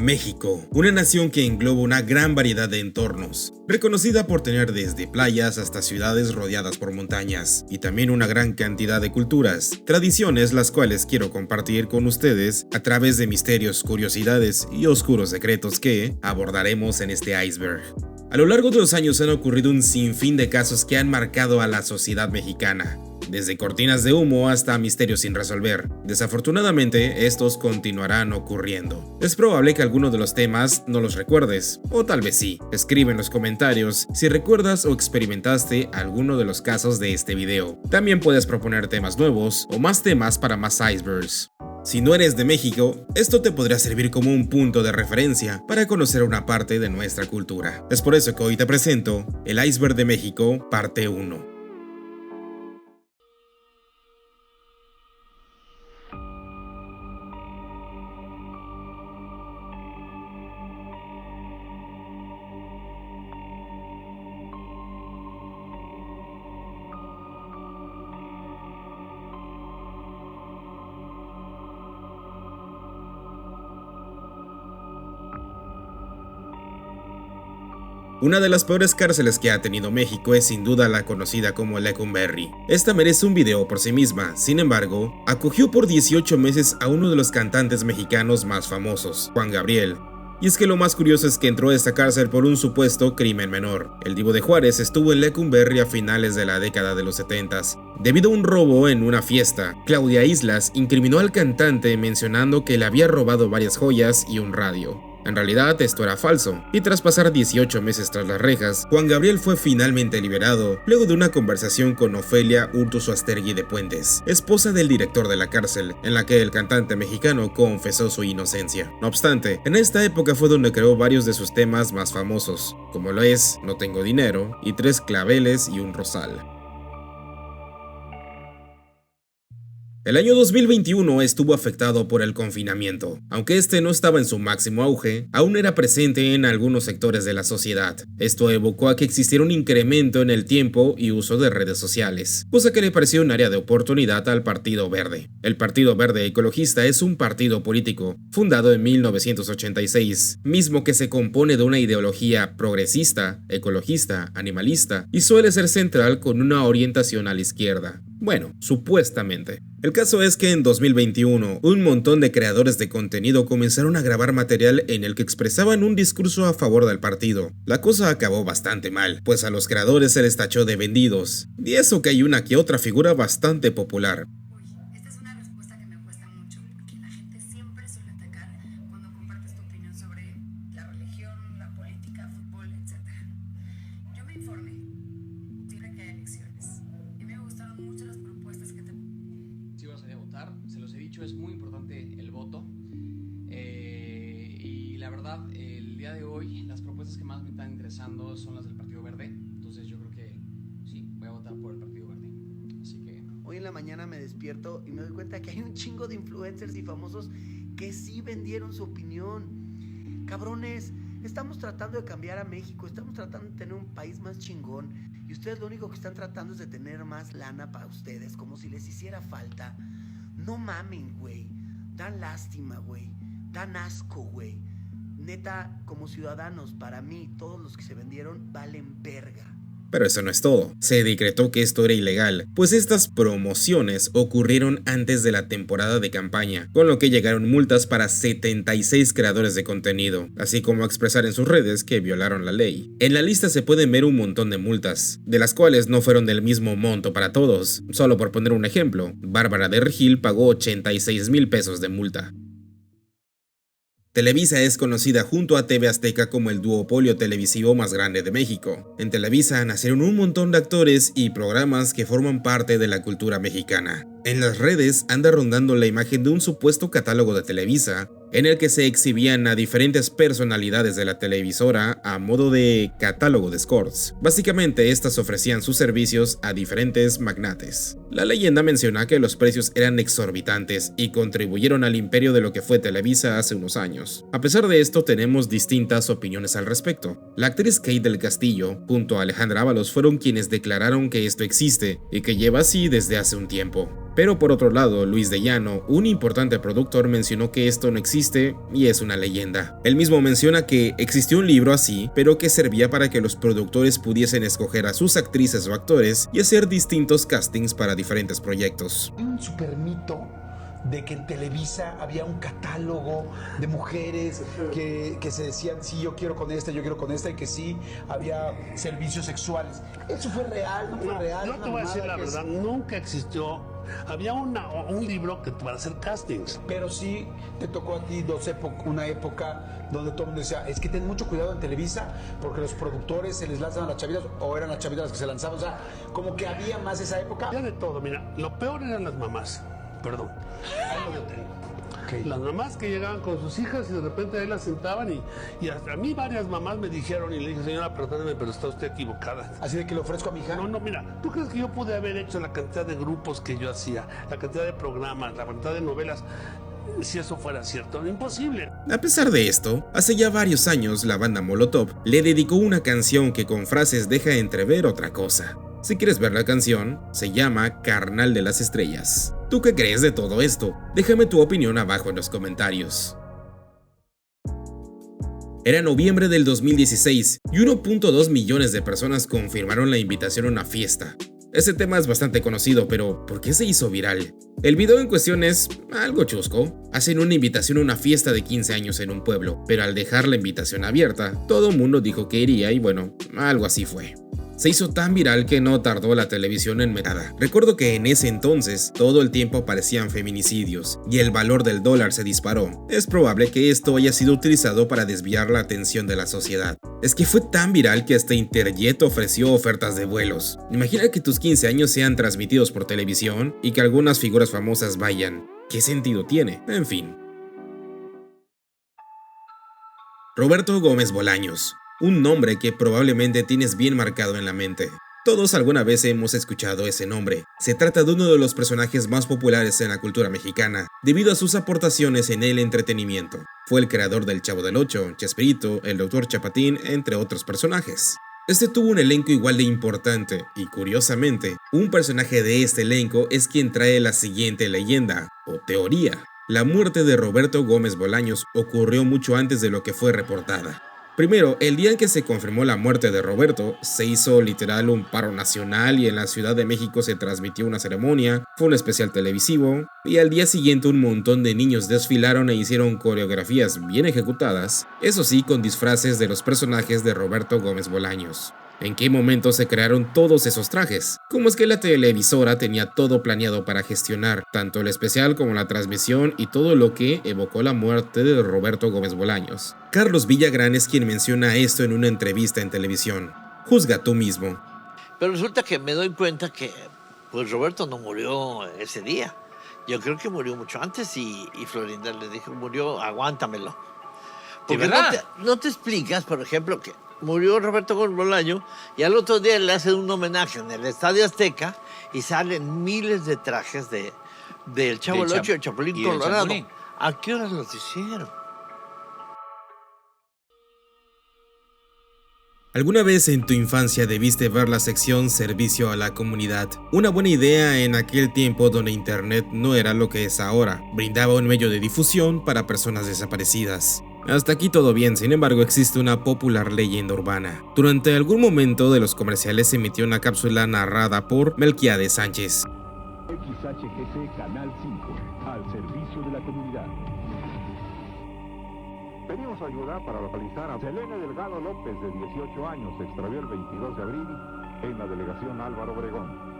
México, una nación que engloba una gran variedad de entornos, reconocida por tener desde playas hasta ciudades rodeadas por montañas, y también una gran cantidad de culturas, tradiciones las cuales quiero compartir con ustedes a través de misterios, curiosidades y oscuros secretos que abordaremos en este iceberg. A lo largo de los años han ocurrido un sinfín de casos que han marcado a la sociedad mexicana, desde cortinas de humo hasta misterios sin resolver. Desafortunadamente, estos continuarán ocurriendo. Es probable que alguno de los temas no los recuerdes, o tal vez sí. Escribe en los comentarios si recuerdas o experimentaste alguno de los casos de este video. También puedes proponer temas nuevos o más temas para más icebergs. Si no eres de México, esto te podría servir como un punto de referencia para conocer una parte de nuestra cultura. Es por eso que hoy te presento el Iceberg de México, parte 1. Una de las peores cárceles que ha tenido México es sin duda la conocida como Lecumberri. Esta merece un video por sí misma, sin embargo, acogió por 18 meses a uno de los cantantes mexicanos más famosos, Juan Gabriel. Y es que lo más curioso es que entró a esta cárcel por un supuesto crimen menor. El Divo de Juárez estuvo en Lecumberri a finales de la década de los 70s. Debido a un robo en una fiesta, Claudia Islas incriminó al cantante mencionando que le había robado varias joyas y un radio. En realidad esto era falso, y tras pasar 18 meses tras las rejas, Juan Gabriel fue finalmente liberado, luego de una conversación con Ofelia Urtuzuastegui de Puentes, esposa del director de la cárcel, en la que el cantante mexicano confesó su inocencia. No obstante, en esta época fue donde creó varios de sus temas más famosos, como lo es No tengo dinero y Tres claveles y un rosal. El año 2021 estuvo afectado por el confinamiento. Aunque este no estaba en su máximo auge, aún era presente en algunos sectores de la sociedad. Esto evocó a que existiera un incremento en el tiempo y uso de redes sociales, cosa que le pareció un área de oportunidad al Partido Verde. El Partido Verde Ecologista es un partido político fundado en 1986, mismo que se compone de una ideología progresista, ecologista, animalista y suele ser central con una orientación a la izquierda. Bueno, supuestamente. El caso es que en 2021, un montón de creadores de contenido comenzaron a grabar material en el que expresaban un discurso a favor del partido. La cosa acabó bastante mal, pues a los creadores se les tachó de vendidos. Y eso que hay una que otra figura bastante popular. Esta es una respuesta que me cuesta mucho, porque la gente siempre suele atacar cuando compartes tu opinión sobre la religión, la política, fútbol, etc. Yo me informé, siempre que hay elecciones, y me gustaron mucho las propuestas que te... Sí voy a salir a votar, se los he dicho, es muy importante el voto. Y la verdad, el día de hoy, las propuestas que más me están interesando son las del Partido Verde. Entonces yo creo que sí, voy a votar por el Partido Verde. Así que... Hoy en la mañana me despierto y me doy cuenta que hay un chingo de influencers y famosos que sí vendieron su opinión. Cabrones, estamos tratando de cambiar a México, estamos tratando de tener un país más chingón y ustedes lo único que están tratando es de tener más lana para ustedes, como si les hiciera falta. No mamen, güey. Dan lástima, güey. Dan asco, güey. Neta, como ciudadanos, para mí, todos los que se vendieron valen verga. Pero eso no es todo. Se decretó que esto era ilegal, pues estas promociones ocurrieron antes de la temporada de campaña, con lo que llegaron multas para 76 creadores de contenido, así como a expresar en sus redes que violaron la ley. En la lista se pueden ver un montón de multas, de las cuales no fueron del mismo monto para todos. Solo por poner un ejemplo, Bárbara de Regil pagó 86,000 pesos de multa. Televisa es conocida junto a TV Azteca como el duopolio televisivo más grande de México. En Televisa nacieron un montón de actores y programas que forman parte de la cultura mexicana. En las redes anda rondando la imagen de un supuesto catálogo de Televisa, en el que se exhibían a diferentes personalidades de la televisora a modo de catálogo de escorts. Básicamente, estas ofrecían sus servicios a diferentes magnates. La leyenda menciona que los precios eran exorbitantes y contribuyeron al imperio de lo que fue Televisa hace unos años. A pesar de esto, tenemos distintas opiniones al respecto. La actriz Kate del Castillo, junto a Alejandra Ábalos, fueron quienes declararon que esto existe y que lleva así desde hace un tiempo. Pero por otro lado, Luis de Llano, un importante productor, mencionó que esto no existe y es una leyenda. Él mismo menciona que existió un libro así, pero que servía para que los productores pudiesen escoger a sus actrices o actores y hacer distintos castings para diferentes proyectos. Hay un super mito de que en Televisa había un catálogo de mujeres que se decían, sí, yo quiero con esta, y que sí, había servicios sexuales. ¿Eso fue real? ¿No fue real? Yo te voy a decir la verdad, nunca existió. Había un libro que para hacer castings. Pero sí te tocó a ti una época donde todo el mundo decía, es que ten mucho cuidado en Televisa porque los productores se les lanzan a las chavitas o eran las chavitas las que se lanzaban. O sea, como que había más esa época. Había de todo, mira, lo peor eran las mamás. Perdón, ahí lo detengo. Okay. Las mamás que llegaban con sus hijas y de repente ahí las sentaban y hasta a mí varias mamás me dijeron y le dije, señora, perdóneme, pero está usted equivocada. ¿Así de que le ofrezco a mi hija? No, mira, ¿tú crees que yo pude haber hecho la cantidad de grupos que yo hacía, la cantidad de programas, la cantidad de novelas? Si eso fuera cierto, imposible. A pesar de esto, hace ya varios años la banda Molotov le dedicó una canción que con frases deja entrever otra cosa. Si quieres ver la canción, se llama Carnal de las Estrellas. ¿Tú qué crees de todo esto? Déjame tu opinión abajo en los comentarios. Era noviembre del 2016 y 1.2 millones de personas confirmaron la invitación a una fiesta. Ese tema es bastante conocido, pero ¿por qué se hizo viral? El video en cuestión es algo chusco. Hacen una invitación a una fiesta de 15 años en un pueblo, pero al dejar la invitación abierta, todo el mundo dijo que iría y bueno, algo así fue. Se hizo tan viral que no tardó la televisión en meterla. Recuerdo que en ese entonces todo el tiempo aparecían feminicidios y el valor del dólar se disparó. Es probable que esto haya sido utilizado para desviar la atención de la sociedad. Es que fue tan viral que hasta Interjet ofreció ofertas de vuelos. Imagina que tus 15 años sean transmitidos por televisión y que algunas figuras famosas vayan. ¿Qué sentido tiene? En fin. Roberto Gómez Bolaños. Un nombre que probablemente tienes bien marcado en la mente. Todos alguna vez hemos escuchado ese nombre. Se trata de uno de los personajes más populares en la cultura mexicana, debido a sus aportaciones en el entretenimiento. Fue el creador del Chavo del Ocho, Chespirito, el Dr. Chapatín, entre otros personajes. Este tuvo un elenco igual de importante, y curiosamente, un personaje de este elenco es quien trae la siguiente leyenda, o teoría. La muerte de Roberto Gómez Bolaños ocurrió mucho antes de lo que fue reportada. Primero, el día en que se confirmó la muerte de Roberto, se hizo literal un paro nacional y en la Ciudad de México se transmitió una ceremonia, fue un especial televisivo, y al día siguiente un montón de niños desfilaron e hicieron coreografías bien ejecutadas, eso sí con disfraces de los personajes de Roberto Gómez Bolaños. ¿En qué momento se crearon todos esos trajes? ¿Cómo es que la televisora tenía todo planeado para gestionar tanto el especial como la transmisión y todo lo que evocó la muerte de Roberto Gómez Bolaños? Carlos Villagrán es quien menciona esto en una entrevista en televisión. Juzga tú mismo. Pero resulta que me doy cuenta que pues Roberto no murió ese día. Yo creo que murió mucho antes y Florinda le dijo, murió, aguántamelo. Porque no te explicas, por ejemplo, que murió Roberto Gómez Bolaños y al otro día le hacen un homenaje en el Estadio Azteca y salen miles de trajes del Chavo del Ocho y el Chapulín Colorado. ¿A qué horas los hicieron? ¿Alguna vez en tu infancia debiste ver la sección Servicio a la Comunidad? Una buena idea en aquel tiempo donde internet no era lo que es ahora. Brindaba un medio de difusión para personas desaparecidas. Hasta aquí todo bien, sin embargo existe una popular leyenda urbana. Durante algún momento de los comerciales se emitió una cápsula narrada por Melquiades Sánchez. XHGC Canal 5, al servicio de la comunidad. Pedimos ayuda para localizar a Selene Delgado López, de 18 años, se extravió el 22 de abril en la delegación Álvaro Obregón,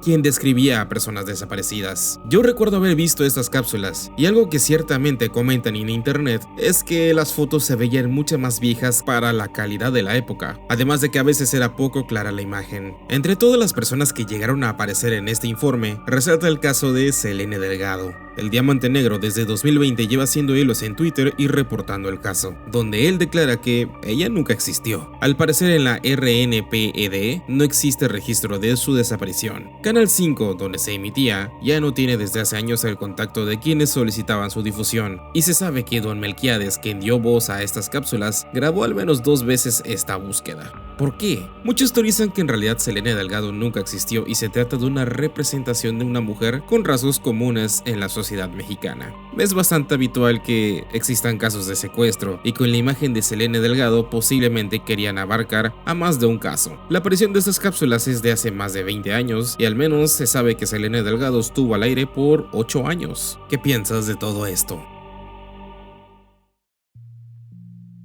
quien describía a personas desaparecidas. Yo recuerdo haber visto estas cápsulas, y algo que ciertamente comentan en internet es que las fotos se veían mucho más viejas para la calidad de la época, además de que a veces era poco clara la imagen. Entre todas las personas que llegaron a aparecer en este informe, resalta el caso de Selene Delgado. El Diamante Negro desde 2020 lleva haciendo hilos en Twitter y reportando el caso, donde él declara que ella nunca existió. Al parecer en la RNPED no existe registro de su desaparición. Canal 5, donde se emitía, ya no tiene desde hace años el contacto de quienes solicitaban su difusión, y se sabe que don Melquiades, quien dio voz a estas cápsulas, grabó al menos 2 veces esta búsqueda. ¿Por qué? Muchos teorizan que en realidad Selene Delgado nunca existió y se trata de una representación de una mujer con rasgos comunes en la sociedad mexicana. Es bastante habitual que existan casos de secuestro y con la imagen de Selene Delgado posiblemente querían abarcar a más de un caso. La aparición de estas cápsulas es de hace más de 20 años y al menos se sabe que Selene Delgado estuvo al aire por 8 años. ¿Qué piensas de todo esto?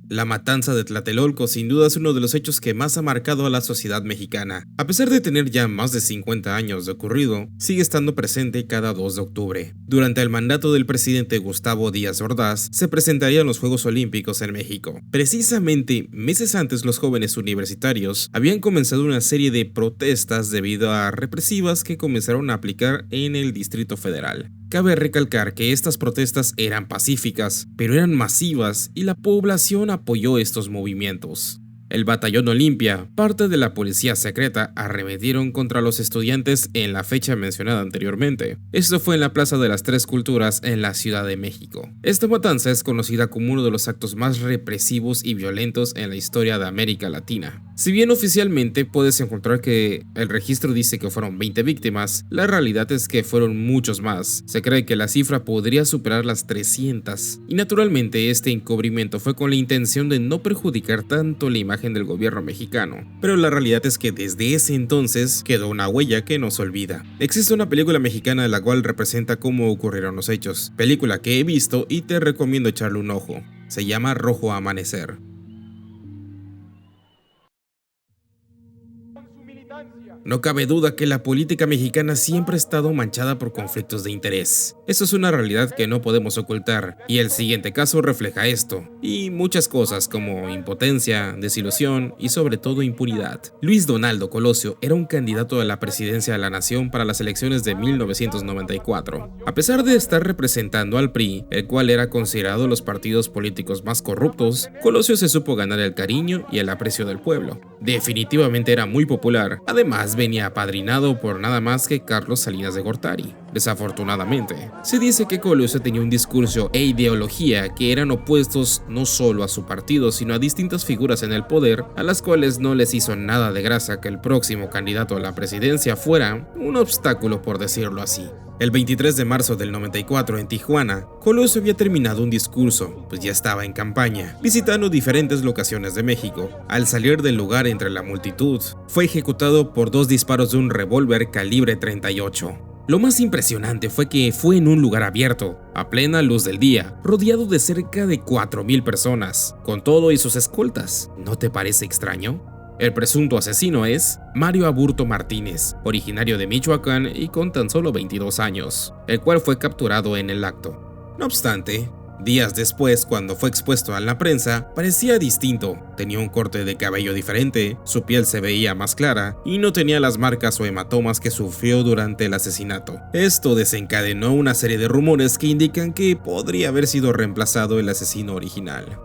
La matanza de Tlatelolco sin duda es uno de los hechos que más ha marcado a la sociedad mexicana. A pesar de tener ya más de 50 años de ocurrido, sigue estando presente cada 2 de octubre. Durante el mandato del presidente Gustavo Díaz Ordaz, se presentarían los Juegos Olímpicos en México. Precisamente, meses antes los jóvenes universitarios habían comenzado una serie de protestas debido a represivas que comenzaron a aplicar en el Distrito Federal. Cabe recalcar que estas protestas eran pacíficas, pero eran masivas y la población apoyó estos movimientos. El Batallón Olimpia, parte de la policía secreta, arremetieron contra los estudiantes en la fecha mencionada anteriormente. Esto fue en la Plaza de las Tres Culturas en la Ciudad de México. Esta matanza es conocida como uno de los actos más represivos y violentos en la historia de América Latina. Si bien oficialmente puedes encontrar que el registro dice que fueron 20 víctimas, la realidad es que fueron muchos más. Se cree que la cifra podría superar las 300. Y naturalmente este encubrimiento fue con la intención de no perjudicar tanto la imagen del gobierno mexicano, pero la realidad es que desde ese entonces quedó una huella que no se olvida. Existe una película mexicana la cual representa cómo ocurrieron los hechos, película que he visto y te recomiendo echarle un ojo. Se llama Rojo Amanecer. No cabe duda que la política mexicana siempre ha estado manchada por conflictos de interés. Eso es una realidad que no podemos ocultar, y el siguiente caso refleja esto, y muchas cosas como impotencia, desilusión y sobre todo impunidad. Luis Donaldo Colosio era un candidato a la presidencia de la nación para las elecciones de 1994. A pesar de estar representando al PRI, el cual era considerado los partidos políticos más corruptos, Colosio se supo ganar el cariño y el aprecio del pueblo. Definitivamente era muy popular, además venía apadrinado por nada más que Carlos Salinas de Gortari. Desafortunadamente, se dice que Colosio tenía un discurso e ideología que eran opuestos no solo a su partido, sino a distintas figuras en el poder, a las cuales no les hizo nada de gracia que el próximo candidato a la presidencia fuera un obstáculo, por decirlo así. El 23 de marzo del 94 en Tijuana, Colosio había terminado un discurso, pues ya estaba en campaña, visitando diferentes locaciones de México. Al salir del lugar entre la multitud, fue ejecutado por 2 disparos de un revólver calibre 38. Lo más impresionante fue que fue en un lugar abierto, a plena luz del día, rodeado de cerca de 4,000 personas, con todo y sus escoltas. ¿No te parece extraño? El presunto asesino es Mario Aburto Martínez, originario de Michoacán y con tan solo 22 años, el cual fue capturado en el acto. No obstante, días después, cuando fue expuesto a la prensa, parecía distinto. Tenía un corte de cabello diferente, su piel se veía más clara y no tenía las marcas o hematomas que sufrió durante el asesinato. Esto desencadenó una serie de rumores que indican que podría haber sido reemplazado el asesino original.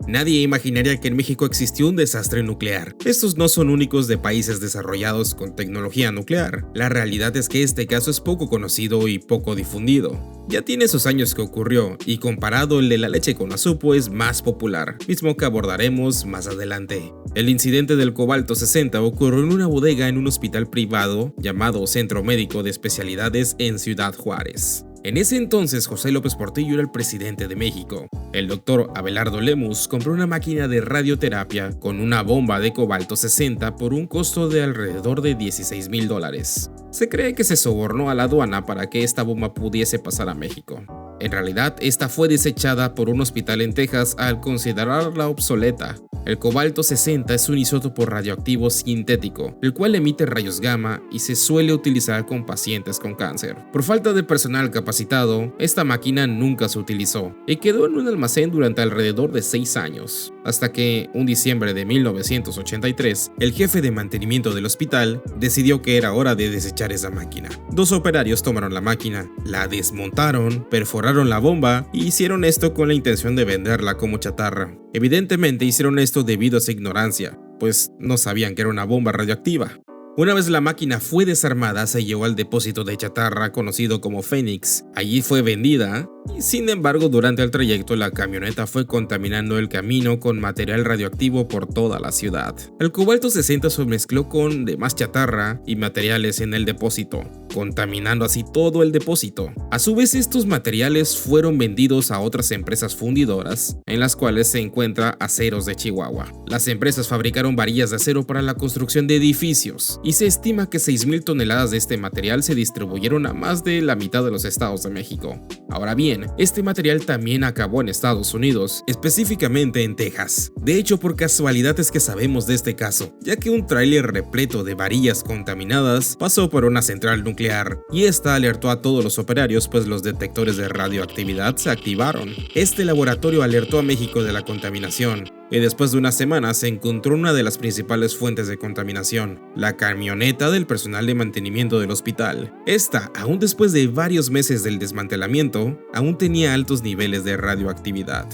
Nadie imaginaría que en México existió un desastre nuclear. Estos no son únicos de países desarrollados con tecnología nuclear. La realidad es que este caso es poco conocido y poco difundido. Ya tiene sus años que ocurrió, y comparado el de la leche con azupo es más popular, mismo que abordaremos más adelante. El incidente del cobalto 60 ocurrió en una bodega en un hospital privado llamado Centro Médico de Especialidades en Ciudad Juárez. En ese entonces, José López Portillo era el presidente de México. El doctor Abelardo Lemus compró una máquina de radioterapia con una bomba de cobalto 60 por un costo de alrededor de $16,000. Se cree que se sobornó a la aduana para que esta bomba pudiese pasar a México. En realidad, esta fue desechada por un hospital en Texas al considerarla obsoleta. El cobalto 60 es un isótopo radioactivo sintético, el cual emite rayos gamma y se suele utilizar con pacientes con cáncer. Por falta de personal capacitado, esta máquina nunca se utilizó y quedó en un almacén durante alrededor de 6 años, hasta que, un diciembre de 1983, el jefe de mantenimiento del hospital decidió que era hora de desechar esa máquina. 2 operarios tomaron la máquina, la desmontaron, perforaron la bomba y hicieron esto con la intención de venderla como chatarra. Evidentemente hicieron esto debido a su ignorancia, pues no sabían que era una bomba radioactiva. Una vez la máquina fue desarmada, se llevó al depósito de chatarra conocido como Fénix. Allí fue vendida Y sin embargo, durante el trayecto la camioneta fue contaminando el camino con material radioactivo por toda la ciudad. El cobalto 60 se mezcló con demás chatarra y materiales en el depósito, contaminando así todo el depósito. A su vez, estos materiales fueron vendidos a otras empresas fundidoras, en las cuales se encuentra Aceros de Chihuahua. Las empresas fabricaron varillas de acero para la construcción de edificios, y se estima que 6,000 toneladas de este material se distribuyeron a más de la mitad de los estados de México. Ahora bien, este material también acabó en Estados Unidos, específicamente en Texas. De hecho, por casualidad es que sabemos de este caso, ya que un tráiler repleto de varillas contaminadas pasó por una central nuclear, y esta alertó a todos los operarios, pues los detectores de radioactividad se activaron. Este laboratorio alertó a México de la contaminación, y después de unas semanas se encontró una de las principales fuentes de contaminación, la camioneta del personal de mantenimiento del hospital. Esta, aún después de varios meses del desmantelamiento, aún tenía altos niveles de radioactividad.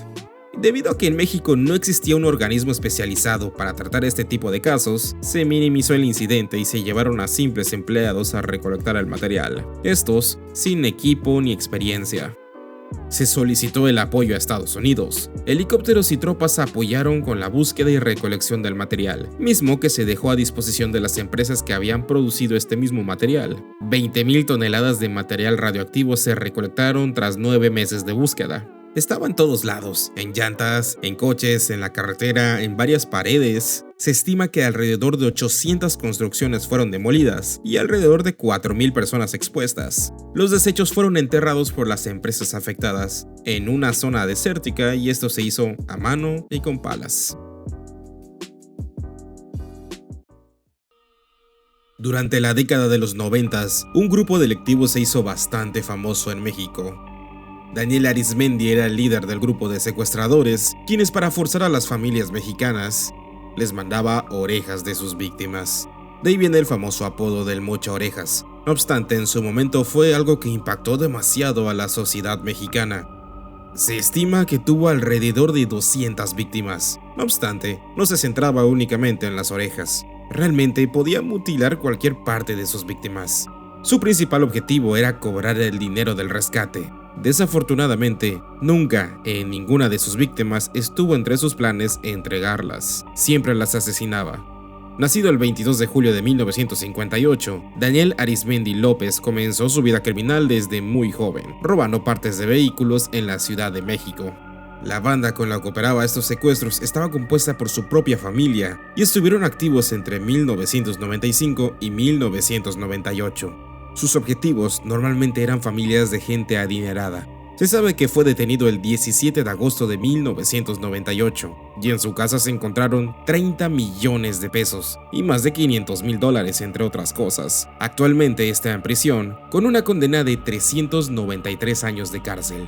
Debido a que en México no existía un organismo especializado para tratar este tipo de casos, se minimizó el incidente y se llevaron a simples empleados a recolectar el material, estos sin equipo ni experiencia. Se solicitó el apoyo a Estados Unidos. Helicópteros y tropas apoyaron con la búsqueda y recolección del material, mismo que se dejó a disposición de las empresas que habían producido este mismo material. 20,000 toneladas de material radioactivo se recolectaron tras 9 meses de búsqueda. Estaba en todos lados, en llantas, en coches, en la carretera, en varias paredes. Se estima que alrededor de 800 construcciones fueron demolidas y alrededor de 4,000 personas expuestas. Los desechos fueron enterrados por las empresas afectadas en una zona desértica, y esto se hizo a mano y con palas. Durante la década de los 90, un grupo delictivo se hizo bastante famoso en México. Daniel Arismendi era el líder del grupo de secuestradores, quienes para forzar a las familias mexicanas les mandaba orejas de sus víctimas. De ahí viene el famoso apodo del Mocha Orejas. No obstante, en su momento fue algo que impactó demasiado a la sociedad mexicana. Se estima que tuvo alrededor de 200 víctimas. No obstante, no se centraba únicamente en las orejas. Realmente podía mutilar cualquier parte de sus víctimas. Su principal objetivo era cobrar el dinero del rescate. Desafortunadamente, nunca en ninguna de sus víctimas estuvo entre sus planes entregarlas. Siempre las asesinaba. Nacido el 22 de julio de 1958, Daniel Arismendi López comenzó su vida criminal desde muy joven, robando partes de vehículos en la Ciudad de México. La banda con la que operaba estos secuestros estaba compuesta por su propia familia y estuvieron activos entre 1995 y 1998. Sus objetivos normalmente eran familias de gente adinerada. Se sabe que fue detenido el 17 de agosto de 1998 y en su casa se encontraron 30 millones de pesos y más de $500,000 entre otras cosas. Actualmente está en prisión con una condena de 393 años de cárcel.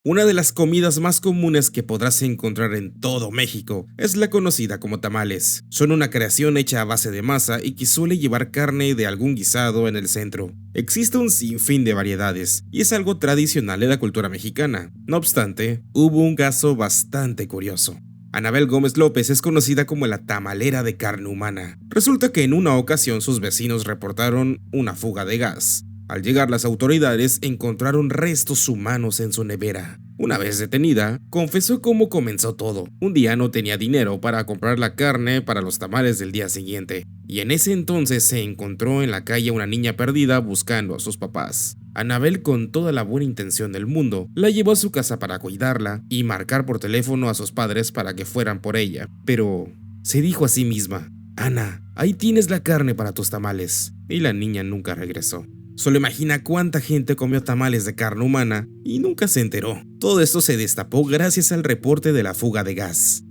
Una de las comidas más comunes que podrás encontrar en todo México es la conocida como tamales. Son una creación hecha a base de masa y que suele llevar carne de algún guisado en el centro. Existe un sinfín de variedades y es algo tradicional de la cultura mexicana. No obstante, hubo un caso bastante curioso. Anabel Gómez López es conocida como la tamalera de carne humana. Resulta que en una ocasión sus vecinos reportaron una fuga de gas. Al llegar las autoridades encontraron restos humanos en su nevera. Una vez detenida, confesó cómo comenzó todo. Un día no tenía dinero para comprar la carne para los tamales del día siguiente, y en ese entonces se encontró en la calle una niña perdida buscando a sus papás. Anabel, con toda la buena intención del mundo, la llevó a su casa para cuidarla y marcar por teléfono a sus padres para que fueran por ella. Pero se dijo a sí misma: Ana, ahí tienes la carne para tus tamales. Y la niña nunca regresó. Solo imagina cuánta gente comió tamales de carne humana y nunca se enteró. Todo esto se destapó gracias al reporte de la fuga de gas.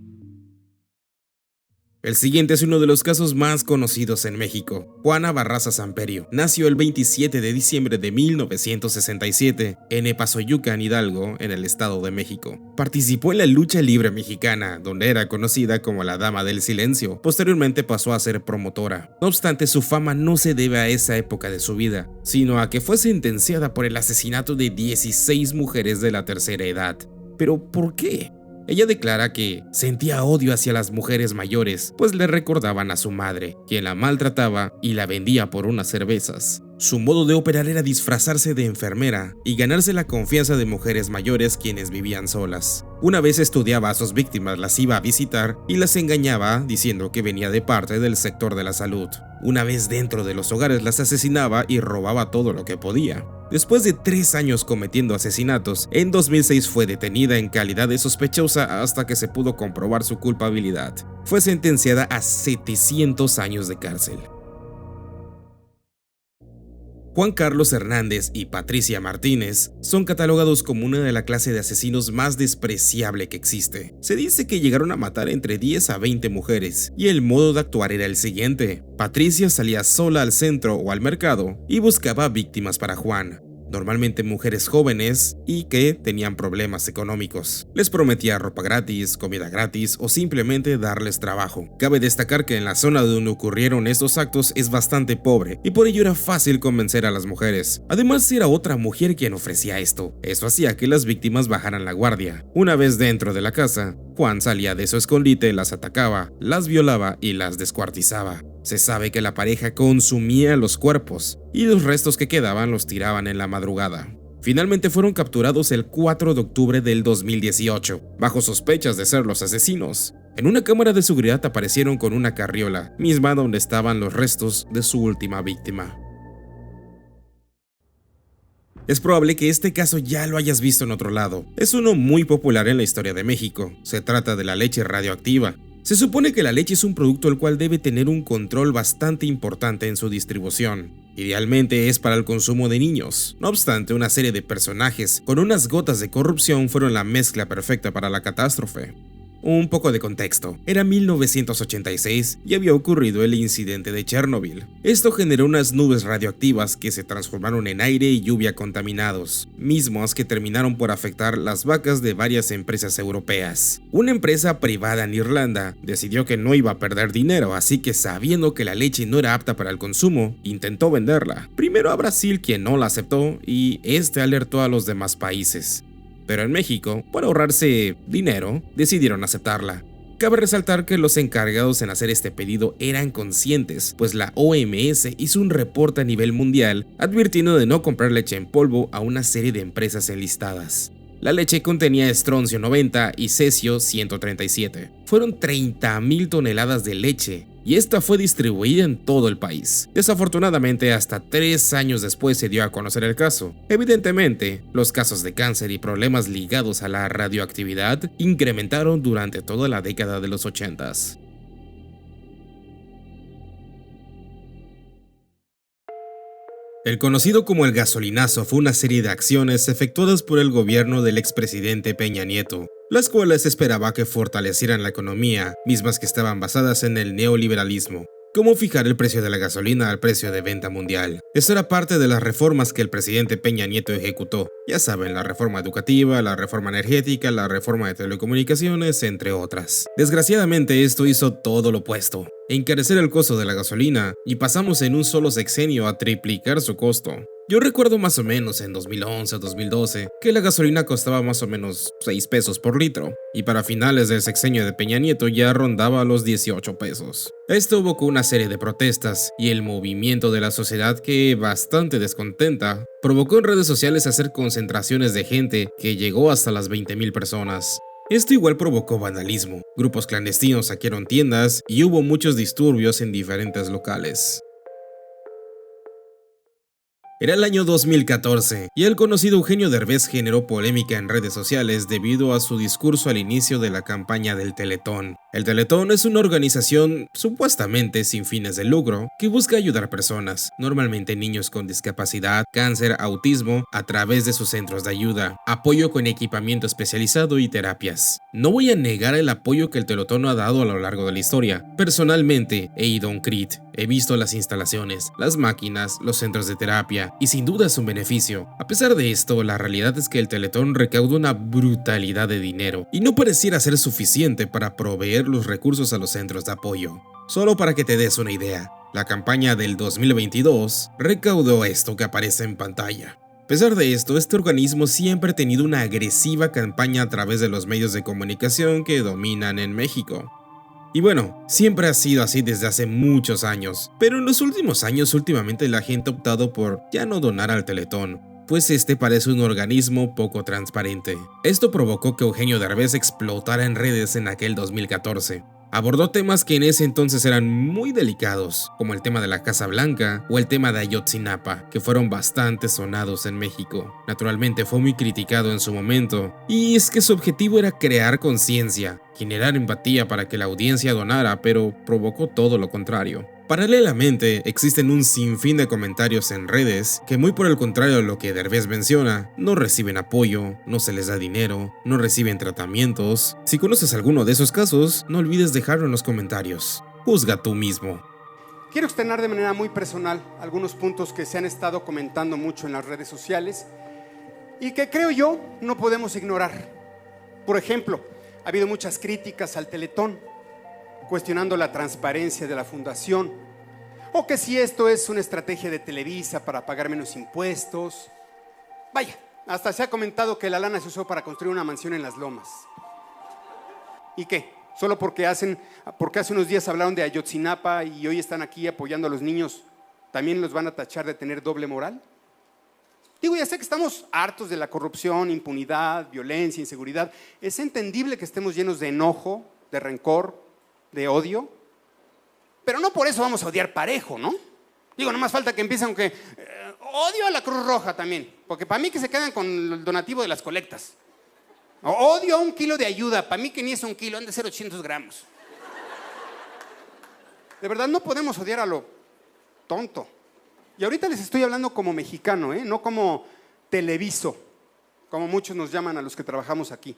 El siguiente es uno de los casos más conocidos en México. Juana Barraza Samperio nació el 27 de diciembre de 1967 en Epazoyucan, Hidalgo, en el Estado de México. Participó en la lucha libre mexicana, donde era conocida como la Dama del Silencio. Posteriormente pasó a ser promotora. No obstante, su fama no se debe a esa época de su vida, sino a que fue sentenciada por el asesinato de 16 mujeres de la tercera edad. ¿Pero por qué? Ella declara que sentía odio hacia las mujeres mayores, pues le recordaban a su madre, quien la maltrataba y la vendía por unas cervezas. Su modo de operar era disfrazarse de enfermera y ganarse la confianza de mujeres mayores quienes vivían solas. Una vez estudiaba a sus víctimas, las iba a visitar y las engañaba diciendo que venía de parte del sector de la salud. Una vez dentro de los hogares las asesinaba y robaba todo lo que podía. Después de 3 años cometiendo asesinatos, en 2006 fue detenida en calidad de sospechosa hasta que se pudo comprobar su culpabilidad. Fue sentenciada a 700 años de cárcel. Juan Carlos Hernández y Patricia Martínez son catalogados como una de la clase de asesinos más despreciable que existe. Se dice que llegaron a matar entre 10 a 20 mujeres, y el modo de actuar era el siguiente. Patricia salía sola al centro o al mercado y buscaba víctimas para Juan. Normalmente mujeres jóvenes y que tenían problemas económicos. Les prometía ropa gratis, comida gratis o simplemente darles trabajo. Cabe destacar que en la zona donde ocurrieron estos actos es bastante pobre y por ello era fácil convencer a las mujeres. Además era otra mujer quien ofrecía esto. Eso hacía que las víctimas bajaran la guardia. Una vez dentro de la casa, Juan salía de su escondite, las atacaba, las violaba y las descuartizaba. Se sabe que la pareja consumía los cuerpos y los restos que quedaban los tiraban en la madrugada. Finalmente fueron capturados el 4 de octubre del 2018, bajo sospechas de ser los asesinos. En una cámara de seguridad aparecieron con una carriola, misma donde estaban los restos de su última víctima. Es probable que este caso ya lo hayas visto en otro lado. Es uno muy popular en la historia de México. Se trata de la leche radioactiva. Se supone que la leche es un producto el cual debe tener un control bastante importante en su distribución. Idealmente es para el consumo de niños. No obstante, una serie de personajes con unas gotas de corrupción fueron la mezcla perfecta para la catástrofe. Un poco de contexto. Era 1986 y había ocurrido el incidente de Chernobyl. Esto generó unas nubes radioactivas que se transformaron en aire y lluvia contaminados, mismos que terminaron por afectar las vacas de varias empresas europeas. Una empresa privada en Irlanda decidió que no iba a perder dinero, así que sabiendo que la leche no era apta para el consumo, intentó venderla. Primero a Brasil, quien no la aceptó, y este alertó a los demás países. Pero en México, por ahorrarse dinero, decidieron aceptarla. Cabe resaltar que los encargados en hacer este pedido eran conscientes, pues la OMS hizo un reporte a nivel mundial advirtiendo de no comprar leche en polvo a una serie de empresas enlistadas. La leche contenía estroncio 90 y cesio 137. Fueron 30,000 toneladas de leche y esta fue distribuida en todo el país. Desafortunadamente, hasta 3 años después se dio a conocer el caso. Evidentemente, los casos de cáncer y problemas ligados a la radioactividad incrementaron durante toda la década de los 80s. El conocido como el gasolinazo fue una serie de acciones efectuadas por el gobierno del expresidente Peña Nieto, las cuales esperaba que fortalecieran la economía, mismas que estaban basadas en el neoliberalismo, como fijar el precio de la gasolina al precio de venta mundial. Esto era parte de las reformas que el presidente Peña Nieto ejecutó. Ya saben, la reforma educativa, la reforma energética, la reforma de telecomunicaciones, entre otras. Desgraciadamente esto hizo todo lo opuesto: encarecer el costo de la gasolina, y pasamos en un solo sexenio a triplicar su costo. Yo recuerdo más o menos en 2011 o 2012 que la gasolina costaba más o menos 6 pesos por litro, y para finales del sexenio de Peña Nieto ya rondaba los 18 pesos. Esto evocó una serie de protestas y el movimiento de la sociedad, que, bastante descontenta, provocó en redes sociales hacer concentraciones de gente que llegó hasta las 20,000 personas. Esto igual provocó vandalismo, grupos clandestinos saquearon tiendas y hubo muchos disturbios en diferentes locales. Era el año 2014 y el conocido Eugenio Derbez generó polémica en redes sociales debido a su discurso al inicio de la campaña del Teletón. El Teletón es una organización supuestamente sin fines de lucro que busca ayudar a personas, normalmente niños con discapacidad, cáncer, autismo, a través de sus centros de ayuda, apoyo con equipamiento especializado y terapias. No voy a negar el apoyo que el Teletón ha dado a lo largo de la historia. Personalmente he ido a un CRIT, he visto las instalaciones, las máquinas, los centros de terapia, y sin duda es un beneficio. A pesar de esto, la realidad es que el Teletón recauda una brutalidad de dinero y no pareciera ser suficiente para proveer los recursos a los centros de apoyo. Solo para que te des una idea, la campaña del 2022 recaudó esto que aparece en pantalla. pesar de esto, este organismo siempre ha tenido una agresiva campaña a través de los medios de comunicación que dominan en México. Y bueno, siempre ha sido así desde hace muchos años, pero en los últimos años últimamente la gente ha optado por ya no donar al Teletón, pues este parece un organismo poco transparente. Esto provocó que Eugenio Derbez explotara en redes en aquel 2014. Abordó temas que en ese entonces eran muy delicados, como el tema de la Casa Blanca o el tema de Ayotzinapa, que fueron bastante sonados en México. Naturalmente fue muy criticado en su momento, y es que su objetivo era crear conciencia, generar empatía para que la audiencia donara, pero provocó todo lo contrario. Paralelamente, existen un sinfín de comentarios en redes que, muy por el contrario a lo que Derbez menciona, no reciben apoyo, no se les da dinero, no reciben tratamientos. Si conoces alguno de esos casos, no olvides dejarlo en los comentarios. Juzga tú mismo. Quiero externar de manera muy personal algunos puntos que se han estado comentando mucho en las redes sociales y que creo yo no podemos ignorar. Por ejemplo, ha habido muchas críticas al Teletón, cuestionando la transparencia de la fundación, o que si esto es una estrategia de Televisa para pagar menos impuestos. Vaya, hasta se ha comentado que la lana se usó para construir una mansión en las Lomas. ¿Y qué? Solo porque hace unos días hablaron de Ayotzinapa y hoy están aquí apoyando a los niños, ¿también los van a tachar de tener doble moral? Digo, ya sé que estamos hartos de la corrupción, impunidad, violencia, inseguridad. Es entendible que estemos llenos de enojo, de rencor, de odio, pero no por eso vamos a odiar parejo, ¿no? Digo, no más falta que empiecen con que odio a la Cruz Roja también, porque para mí que se quedan con el donativo de las colectas. O odio a 1 kilo de ayuda, para mí que ni es 1 kilo, han de ser 800 gramos. De verdad no podemos odiar a lo tonto. Y ahorita les estoy hablando como mexicano, no como televiso, como muchos nos llaman a los que trabajamos aquí.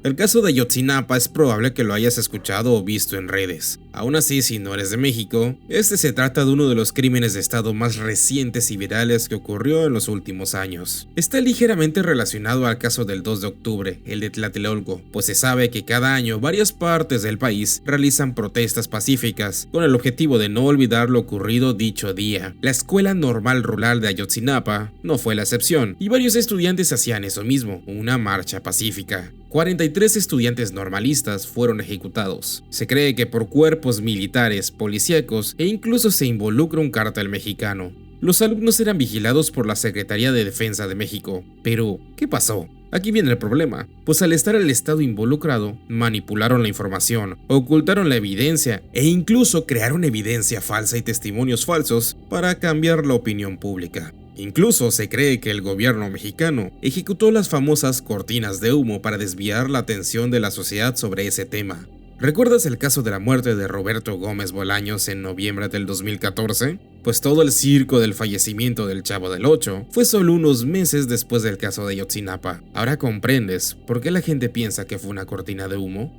El caso de Ayotzinapa es probable que lo hayas escuchado o visto en redes. Aún así, si no eres de México, este se trata de uno de los crímenes de Estado más recientes y virales que ocurrió en los últimos años. Está ligeramente relacionado al caso del 2 de octubre, el de Tlatelolco, pues se sabe que cada año varias partes del país realizan protestas pacíficas con el objetivo de no olvidar lo ocurrido dicho día. La Escuela Normal Rural de Ayotzinapa no fue la excepción, y varios estudiantes hacían eso mismo, una marcha pacífica. 43 estudiantes normalistas fueron ejecutados. Se cree que por cuerpos militares, policíacos e incluso se involucra un cártel mexicano. Los alumnos eran vigilados por la Secretaría de Defensa de México. Pero, ¿qué pasó? Aquí viene el problema, pues al estar el Estado involucrado, manipularon la información, ocultaron la evidencia e incluso crearon evidencia falsa y testimonios falsos para cambiar la opinión pública. Incluso se cree que el gobierno mexicano ejecutó las famosas cortinas de humo para desviar la atención de la sociedad sobre ese tema. ¿Recuerdas el caso de la muerte de Roberto Gómez Bolaños en noviembre del 2014? Pues todo el circo del fallecimiento del Chavo del Ocho fue solo unos meses después del caso de Ayotzinapa. ¿Ahora comprendes por qué la gente piensa que fue una cortina de humo?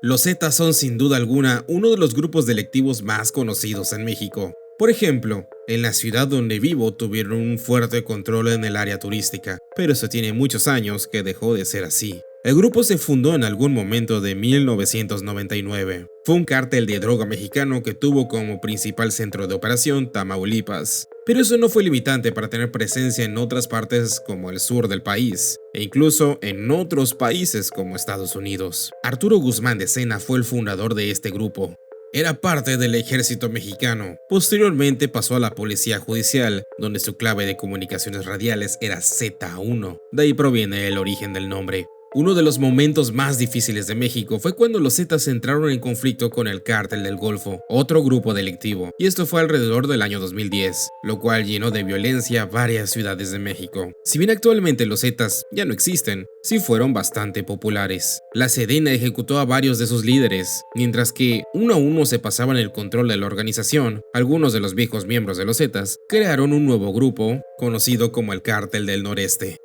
Los Zetas son sin duda alguna uno de los grupos delictivos más conocidos en México. Por ejemplo, en la ciudad donde vivo tuvieron un fuerte control en el área turística, pero eso tiene muchos años que dejó de ser así. El grupo se fundó en algún momento de 1999. Fue un cártel de droga mexicano que tuvo como principal centro de operación Tamaulipas. Pero eso no fue limitante para tener presencia en otras partes como el sur del país, e incluso en otros países como Estados Unidos. Arturo Guzmán de Sena fue el fundador de este grupo. Era parte del ejército mexicano. Posteriormente pasó a la policía judicial, donde su clave de comunicaciones radiales era Z1. De ahí proviene el origen del nombre. Uno de los momentos más difíciles de México fue cuando los Zetas entraron en conflicto con el Cártel del Golfo, otro grupo delictivo, y esto fue alrededor del año 2010, lo cual llenó de violencia varias ciudades de México. Si bien actualmente los Zetas ya no existen, sí fueron bastante populares. La Sedena ejecutó a varios de sus líderes, mientras que uno a uno se pasaban el control de la organización. Algunos de los viejos miembros de los Zetas crearon un nuevo grupo, conocido como el Cártel del Noreste.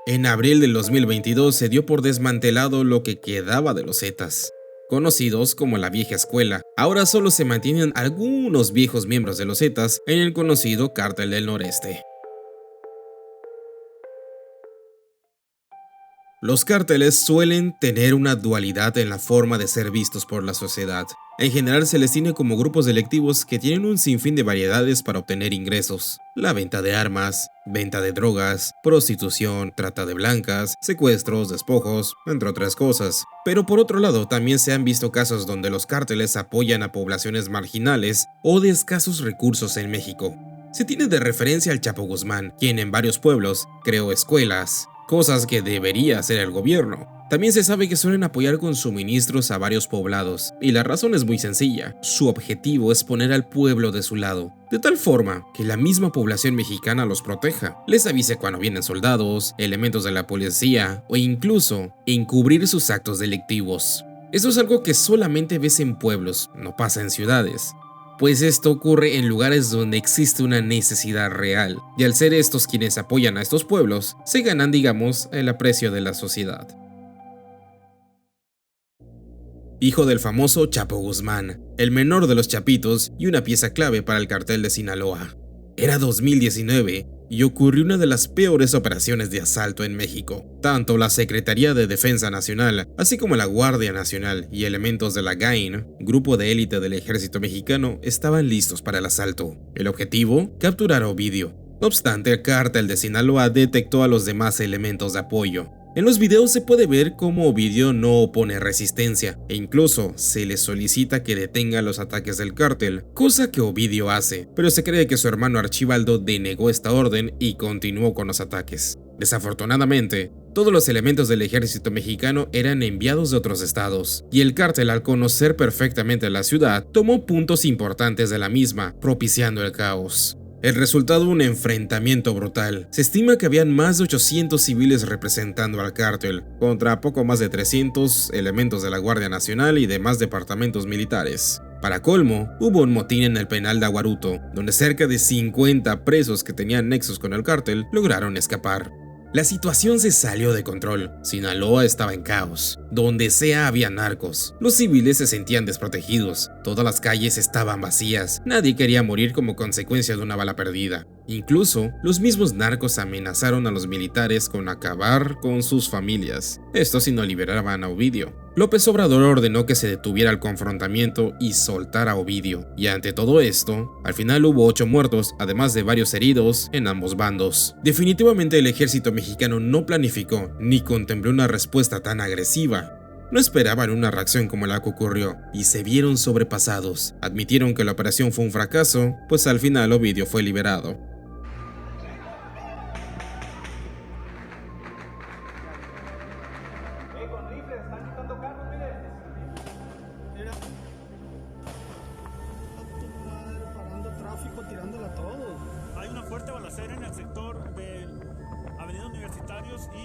En abril del 2022 se dio por desmantelado lo que quedaba de los Zetas, conocidos como la vieja escuela. Ahora solo se mantienen algunos viejos miembros de los Zetas en el conocido Cártel del Noreste. Los cárteles suelen tener una dualidad en la forma de ser vistos por la sociedad. En general se les tiene como grupos delictivos que tienen un sinfín de variedades para obtener ingresos. La venta de armas, venta de drogas, prostitución, trata de blancas, secuestros, despojos, entre otras cosas. Pero por otro lado, también se han visto casos donde los cárteles apoyan a poblaciones marginales o de escasos recursos en México. Se tiene de referencia al Chapo Guzmán, quien en varios pueblos creó escuelas, cosas que debería hacer el gobierno. También se sabe que suelen apoyar con suministros a varios poblados, y la razón es muy sencilla. Su objetivo es poner al pueblo de su lado, de tal forma que la misma población mexicana los proteja, les avise cuando vienen soldados, elementos de la policía o incluso encubrir sus actos delictivos. Esto es algo que solamente ves en pueblos, no pasa en ciudades. Pues esto ocurre en lugares donde existe una necesidad real, y al ser estos quienes apoyan a estos pueblos, se ganan, digamos, el aprecio de la sociedad. Hijo del famoso Chapo Guzmán, el menor de los Chapitos y una pieza clave para el cartel de Sinaloa. Era 2019 y ocurrió una de las peores operaciones de asalto en México. Tanto la Secretaría de Defensa Nacional, así como la Guardia Nacional y elementos de la GAIN, grupo de élite del ejército mexicano, estaban listos para el asalto. El objetivo, capturar a Ovidio. No obstante, el cártel de Sinaloa detectó a los demás elementos de apoyo. En los videos se puede ver cómo Ovidio no opone resistencia e incluso se le solicita que detenga los ataques del cártel, cosa que Ovidio hace, pero se cree que su hermano Archibaldo denegó esta orden y continuó con los ataques. Desafortunadamente, todos los elementos del ejército mexicano eran enviados de otros estados, y el cártel, al conocer perfectamente la ciudad, tomó puntos importantes de la misma, propiciando el caos. El resultado, un enfrentamiento brutal. Se estima que habían más de 800 civiles representando al cártel, contra poco más de 300 elementos de la Guardia Nacional y demás departamentos militares. Para colmo, hubo un motín en el penal de Aguaruto, donde cerca de 50 presos que tenían nexos con el cártel lograron escapar. La situación se salió de control. Sinaloa estaba en caos. Donde sea había narcos. Los civiles se sentían desprotegidos. Todas las calles estaban vacías. Nadie quería morir como consecuencia de una bala perdida. Incluso, los mismos narcos amenazaron a los militares con acabar con sus familias. Esto si no liberaban a Ovidio. López Obrador ordenó que se detuviera el confrontamiento y soltara a Ovidio. Y ante todo esto, al final hubo 8 muertos, además de varios heridos en ambos bandos. Definitivamente el ejército mexicano no planificó ni contempló una respuesta tan agresiva. No esperaban una reacción como la que ocurrió y se vieron sobrepasados. Admitieron que la operación fue un fracaso, pues al final Ovidio fue liberado. Hay una fuerte balacera en el sector de Avenida Universitarios y...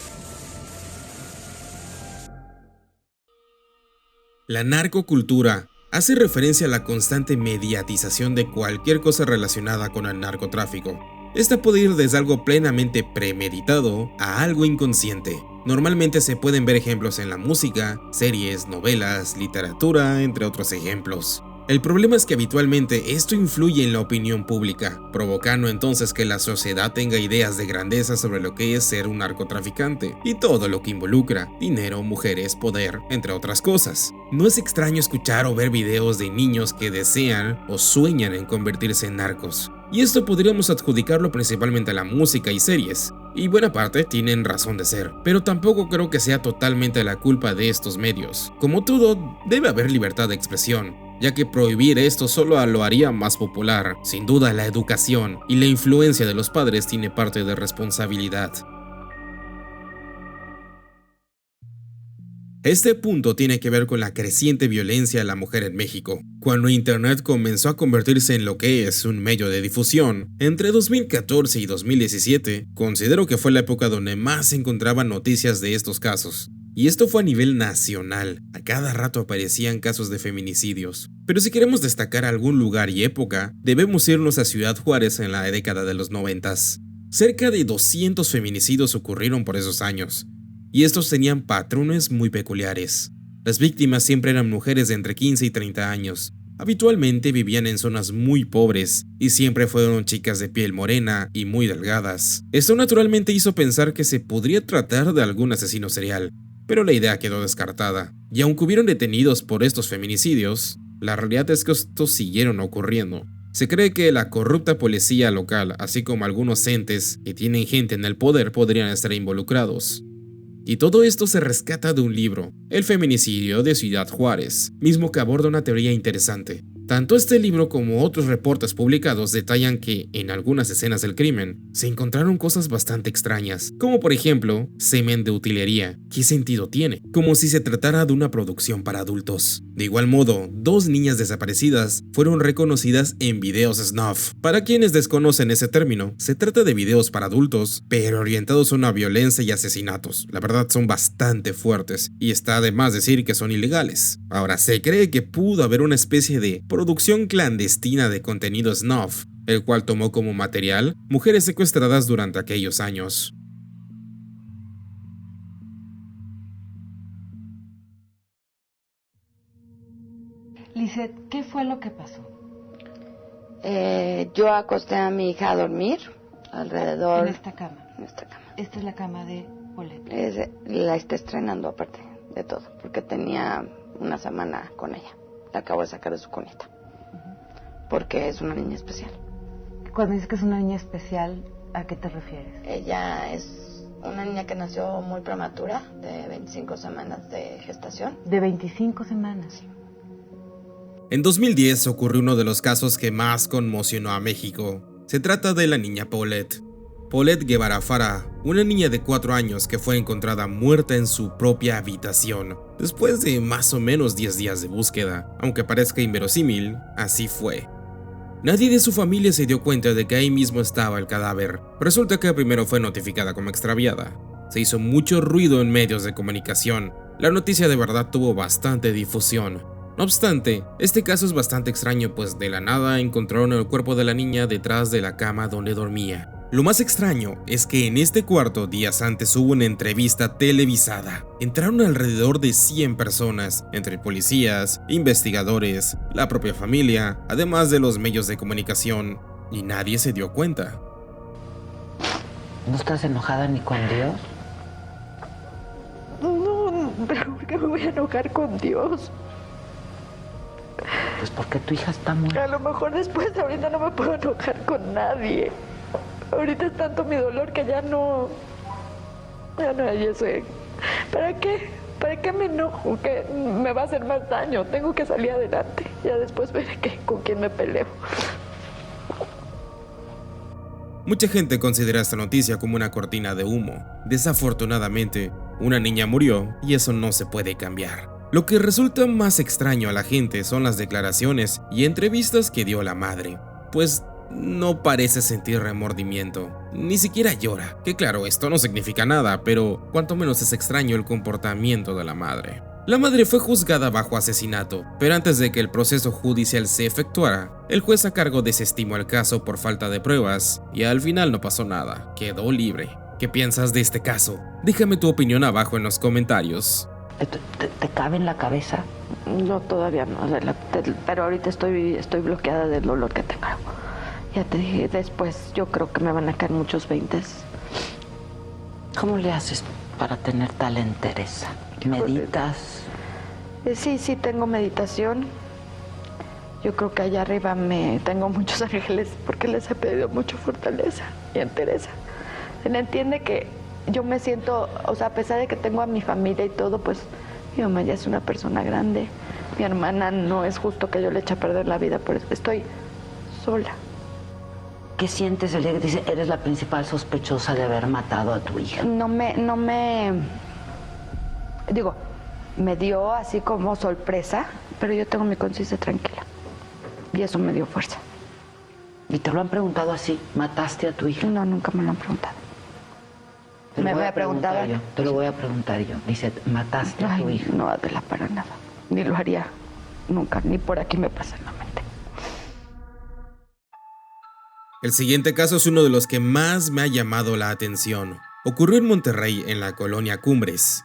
La narcocultura hace referencia a la constante mediatización de cualquier cosa relacionada con el narcotráfico. Esta puede ir desde algo plenamente premeditado a algo inconsciente. Normalmente se pueden ver ejemplos en la música, series, novelas, literatura, entre otros ejemplos. El problema es que habitualmente esto influye en la opinión pública, provocando entonces que la sociedad tenga ideas de grandeza sobre lo que es ser un narcotraficante y todo lo que involucra: dinero, mujeres, poder, entre otras cosas. No es extraño escuchar o ver videos de niños que desean o sueñan en convertirse en narcos. Y esto podríamos adjudicarlo principalmente a la música y series, y buena parte tienen razón de ser, pero tampoco creo que sea totalmente la culpa de estos medios. Como todo, debe haber libertad de expresión, ya que prohibir esto solo lo haría más popular. Sin duda, la educación y la influencia de los padres tiene parte de responsabilidad. Este punto tiene que ver con la creciente violencia a la mujer en México. Cuando Internet comenzó a convertirse en lo que es un medio de difusión, entre 2014 y 2017, considero que fue la época donde más se encontraban noticias de estos casos. Y esto fue a nivel nacional, a cada rato aparecían casos de feminicidios. Pero si queremos destacar algún lugar y época, debemos irnos a Ciudad Juárez en la década de los 90s. Cerca de 200 feminicidios ocurrieron por esos años, y estos tenían patrones muy peculiares. Las víctimas siempre eran mujeres de entre 15 y 30 años. Habitualmente vivían en zonas muy pobres y siempre fueron chicas de piel morena y muy delgadas. Esto naturalmente hizo pensar que se podría tratar de algún asesino serial, pero la idea quedó descartada. Y aunque hubieron detenidos por estos feminicidios, La realidad es que estos siguieron ocurriendo. Se cree que la corrupta policía local, así como algunos entes que tienen gente en el poder, podrían estar involucrados. Y todo esto se rescata de un libro, El feminicidio de Ciudad Juárez, mismo que aborda una teoría interesante. Tanto este libro como otros reportes publicados detallan que, en algunas escenas del crimen, se encontraron cosas bastante extrañas, como por ejemplo, semen de utilería. ¿Qué sentido tiene? Como si se tratara de una producción para adultos. De igual modo, 2 niñas desaparecidas fueron reconocidas en videos snuff. Para quienes desconocen ese término, se trata de videos para adultos, pero orientados a una violencia y asesinatos. La verdad son bastante fuertes, y está de más decir que son ilegales. Ahora, se cree que pudo haber una especie de producción clandestina de contenido snuff, el cual tomó como material mujeres secuestradas durante aquellos años. Lizeth, ¿qué fue lo que pasó? Yo acosté a mi hija a dormir alrededor... En esta cama. En esta cama. Esta es la cama de Paulette. La está estrenando aparte de todo, porque tenía una semana con ella. La acabo de sacar de su cunita. Porque es una niña especial. Cuando dices que es una niña especial, ¿a qué te refieres? Ella es una niña que nació muy prematura, de 25 semanas de gestación. ¿De 25 semanas? Sí. En 2010 ocurrió uno de los casos que más conmocionó a México. Se trata de la niña Paulette. Paulette Guevara Fara, una niña de 4 años que fue encontrada muerta en su propia habitación, después de más o menos 10 días de búsqueda. Aunque parezca inverosímil, así fue. Nadie de su familia se dio cuenta de que ahí mismo estaba el cadáver. Resulta que primero fue notificada como extraviada. Se hizo mucho ruido en medios de comunicación. La noticia de verdad tuvo bastante difusión. No obstante, este caso es bastante extraño, pues de la nada encontraron el cuerpo de la niña detrás de la cama donde dormía. Lo más extraño es que en este cuarto días antes hubo una entrevista televisada. Entraron alrededor de 100 personas, entre policías, investigadores, la propia familia, además de los medios de comunicación, y nadie se dio cuenta. ¿No estás enojada ni con Dios? No, pero ¿por qué me voy a enojar con Dios? Pues porque tu hija está muerta. A lo mejor después, ahorita no me puedo enojar con nadie. Ahorita es tanto mi dolor que ya no, yo sé. ¿Para qué? ¿Para qué me enojo? Que me va a hacer más daño. Tengo que salir adelante. Ya después veré con quién me peleo. Mucha gente considera esta noticia como una cortina de humo. Desafortunadamente, una niña murió y eso no se puede cambiar. Lo que resulta más extraño a la gente son las declaraciones y entrevistas que dio la madre, pues no parece sentir remordimiento, ni siquiera llora, que claro, esto no significa nada, pero cuanto menos es extraño el comportamiento de la madre. La madre fue juzgada bajo asesinato, pero antes de que el proceso judicial se efectuara, el juez a cargo desestimó el caso por falta de pruebas y al final no pasó nada, quedó libre. ¿Qué piensas de este caso? Déjame tu opinión abajo en los comentarios. ¿Te cabe en la cabeza? No, todavía no, pero ahorita estoy bloqueada del dolor que tengo. Ya te dije, después yo creo que me van a caer muchos 20. ¿Cómo le haces para tener tal entereza? ¿Meditas? Sí, tengo meditación. Yo creo que allá arriba tengo muchos ángeles porque les he pedido mucha fortaleza y entereza. Se le entiende que yo me siento, o sea, a pesar de que tengo a mi familia y todo, pues mi mamá ya es una persona grande. Mi hermana no es justo que yo le eche a perder la vida, por eso estoy sola. ¿Qué sientes el día que dice eres la principal sospechosa de haber matado a tu hija? Digo, me dio así como sorpresa, pero yo tengo mi conciencia tranquila. Y eso me dio fuerza. ¿Y te lo han preguntado así? ¿Mataste a tu hija? No, nunca me lo han preguntado. Me voy a preguntar yo. Te lo voy a preguntar yo. Dice, ¿mataste a tu hija? No, Adela, para nada. Ni lo haría nunca, ni por aquí me pasa en la mente. El siguiente caso es uno de los que más me ha llamado la atención. Ocurrió en Monterrey, en la colonia Cumbres.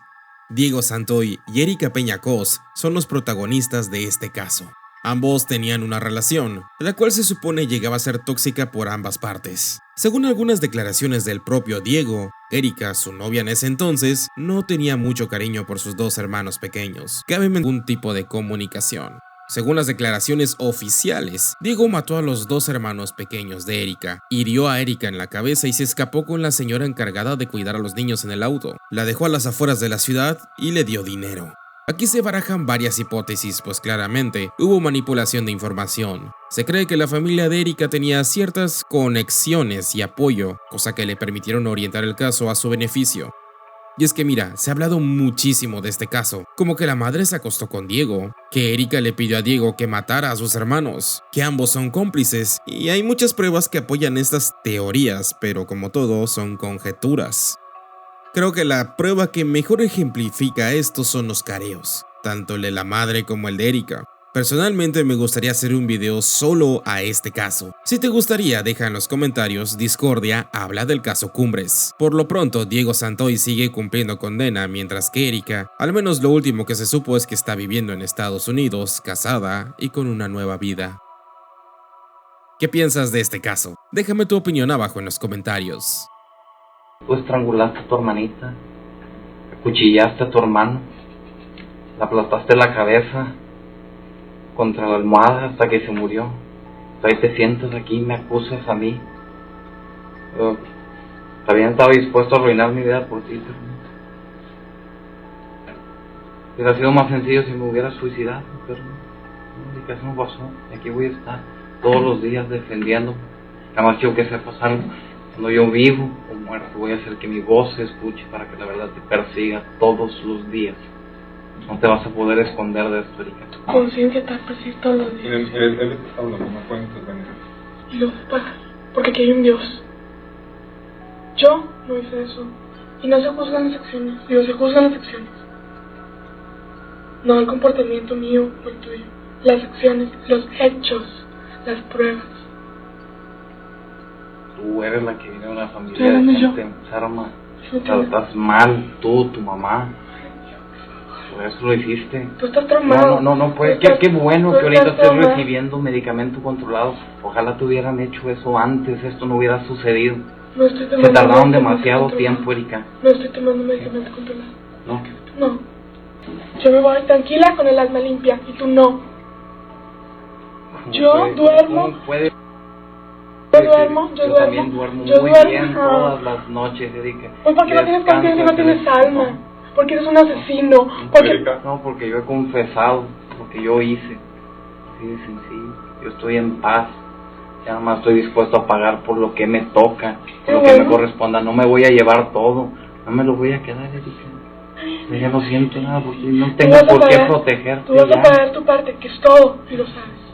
Diego Santoy y Erika Peña Cos son los protagonistas de este caso. Ambos tenían una relación, la cual se supone llegaba a ser tóxica por ambas partes. Según algunas declaraciones del propio Diego, Erika, su novia en ese entonces, no tenía mucho cariño por sus 2 hermanos pequeños. Cabe ningún tipo de comunicación. Según las declaraciones oficiales, Diego mató a los 2 hermanos pequeños de Erika, hirió a Erika en la cabeza y se escapó con la señora encargada de cuidar a los niños en el auto. La dejó a las afueras de la ciudad y le dio dinero. Aquí se barajan varias hipótesis, pues claramente hubo manipulación de información. Se cree que la familia de Erika tenía ciertas conexiones y apoyo, cosa que le permitieron orientar el caso a su beneficio. Y es que mira, se ha hablado muchísimo de este caso, como que la madre se acostó con Diego, que Erika le pidió a Diego que matara a sus hermanos, que ambos son cómplices, y hay muchas pruebas que apoyan estas teorías, pero como todo son conjeturas. Creo que la prueba que mejor ejemplifica esto son los careos, tanto el de la madre como el de Erika. Personalmente me gustaría hacer un video solo a este caso. Si te gustaría, deja en los comentarios. Discordia habla del caso Cumbres. Por lo pronto, Diego Santoy sigue cumpliendo condena, mientras que Erika, al menos lo último que se supo es que está viviendo en Estados Unidos, casada y con una nueva vida. ¿Qué piensas de este caso? Déjame tu opinión abajo en los comentarios. Tú estrangulaste a tu hermanita, acuchillaste a tu hermano, la aplastaste la cabeza contra la almohada hasta que se murió. Ahí te sientas aquí y me acusas a mí. Yo también estaba dispuesto a arruinar mi vida por ti, pero hubiera sido más sencillo si me hubiera suicidado, pero no, mi caso no pasó. Y aquí voy a estar todos los días defendiendo. Nada más quiero que sepas algo. Cuando yo vivo o muerto, voy a hacer que mi voz se escuche para que la verdad te persiga todos los días. No te vas a poder esconder de esto, Erika. Tu conciencia te persigue todos los días. Él está hablando, no puede intervenir. Y lo para, porque aquí hay un Dios. Yo no hice eso. Y no se juzgan las acciones, Dios, se juzgan las acciones. No el comportamiento mío o el tuyo. Las acciones, los hechos, las pruebas. Tú eres la que viene de una familia de gente enferma. Estás mal, tú, tu mamá. Por eso lo hiciste. Tú estás traumado. No puede. Qué bueno que ahorita estés recibiendo medicamento controlado. Ojalá te hubieran hecho eso antes, esto no hubiera sucedido. No estoy tomando. Se tardaron demasiado tiempo, Erika. No estoy tomando medicamento controlado. No. No. Yo me voy tranquila con el alma limpia y tú no. Yo duermo. Yo también duermo muy bien todas las noches, Erika. Pues porque no tienes conciencia y no tienes alma. Porque eres un asesino. No, porque yo he confesado lo que yo hice. Así de sencillo. Yo estoy en paz. Ya nada más estoy dispuesto a pagar por lo que me toca, por lo que me corresponda. No me voy a llevar todo. No me lo voy a quedar, Erika. Yo ya no siento nada porque no tengo por qué protegerte. Tú vas a pagar tu parte, que es todo, y lo sabes.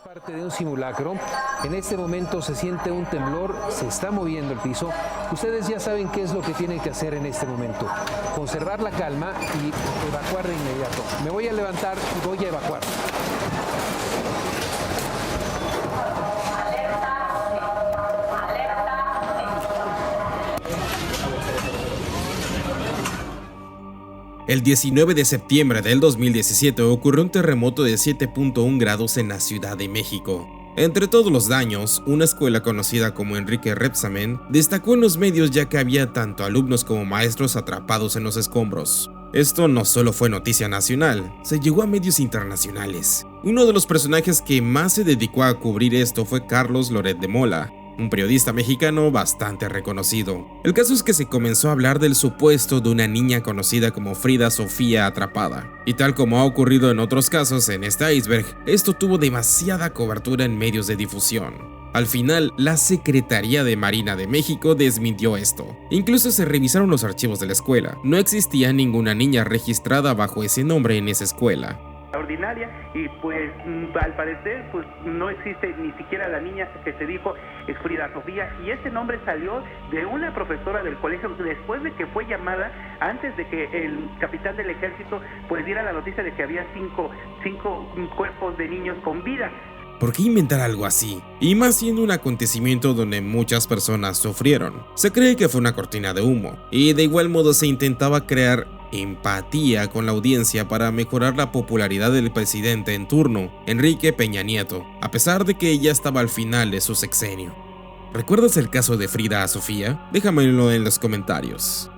Parte de un simulacro. En este momento se siente un temblor, se está moviendo el piso. Ustedes ya saben qué es lo que tienen que hacer en este momento. Conservar la calma y evacuar de inmediato. Me voy a levantar y voy a evacuar. El 19 de septiembre del 2017 ocurrió un terremoto de 7.1 grados en la Ciudad de México. Entre todos los daños, una escuela conocida como Enrique Rebsamen destacó en los medios ya que había tanto alumnos como maestros atrapados en los escombros. Esto no solo fue noticia nacional, se llegó a medios internacionales. Uno de los personajes que más se dedicó a cubrir esto fue Carlos Loret de Mola, un periodista mexicano bastante reconocido. El caso es que se comenzó a hablar del supuesto de una niña conocida como Frida Sofía atrapada. Y tal como ha ocurrido en otros casos en este iceberg, esto tuvo demasiada cobertura en medios de difusión. Al final, la Secretaría de Marina de México desmintió esto. Incluso se revisaron los archivos de la escuela. No existía ninguna niña registrada bajo ese nombre en esa escuela. Ordinaria, y pues al parecer pues no existe ni siquiera la niña que se dijo es Frida Sofía, y ese nombre salió de una profesora del colegio después de que fue llamada, antes de que el capitán del ejército pues diera la noticia de que había cinco cuerpos de niños con vida. ¿Por qué inventar algo así? Y más siendo un acontecimiento donde muchas personas sufrieron. Se cree que fue una cortina de humo, y de igual modo se intentaba crear empatía con la audiencia para mejorar la popularidad del presidente en turno, Enrique Peña Nieto, a pesar de que ya estaba al final de su sexenio. ¿Recuerdas el caso de Frida Sofía? Déjamelo en los comentarios.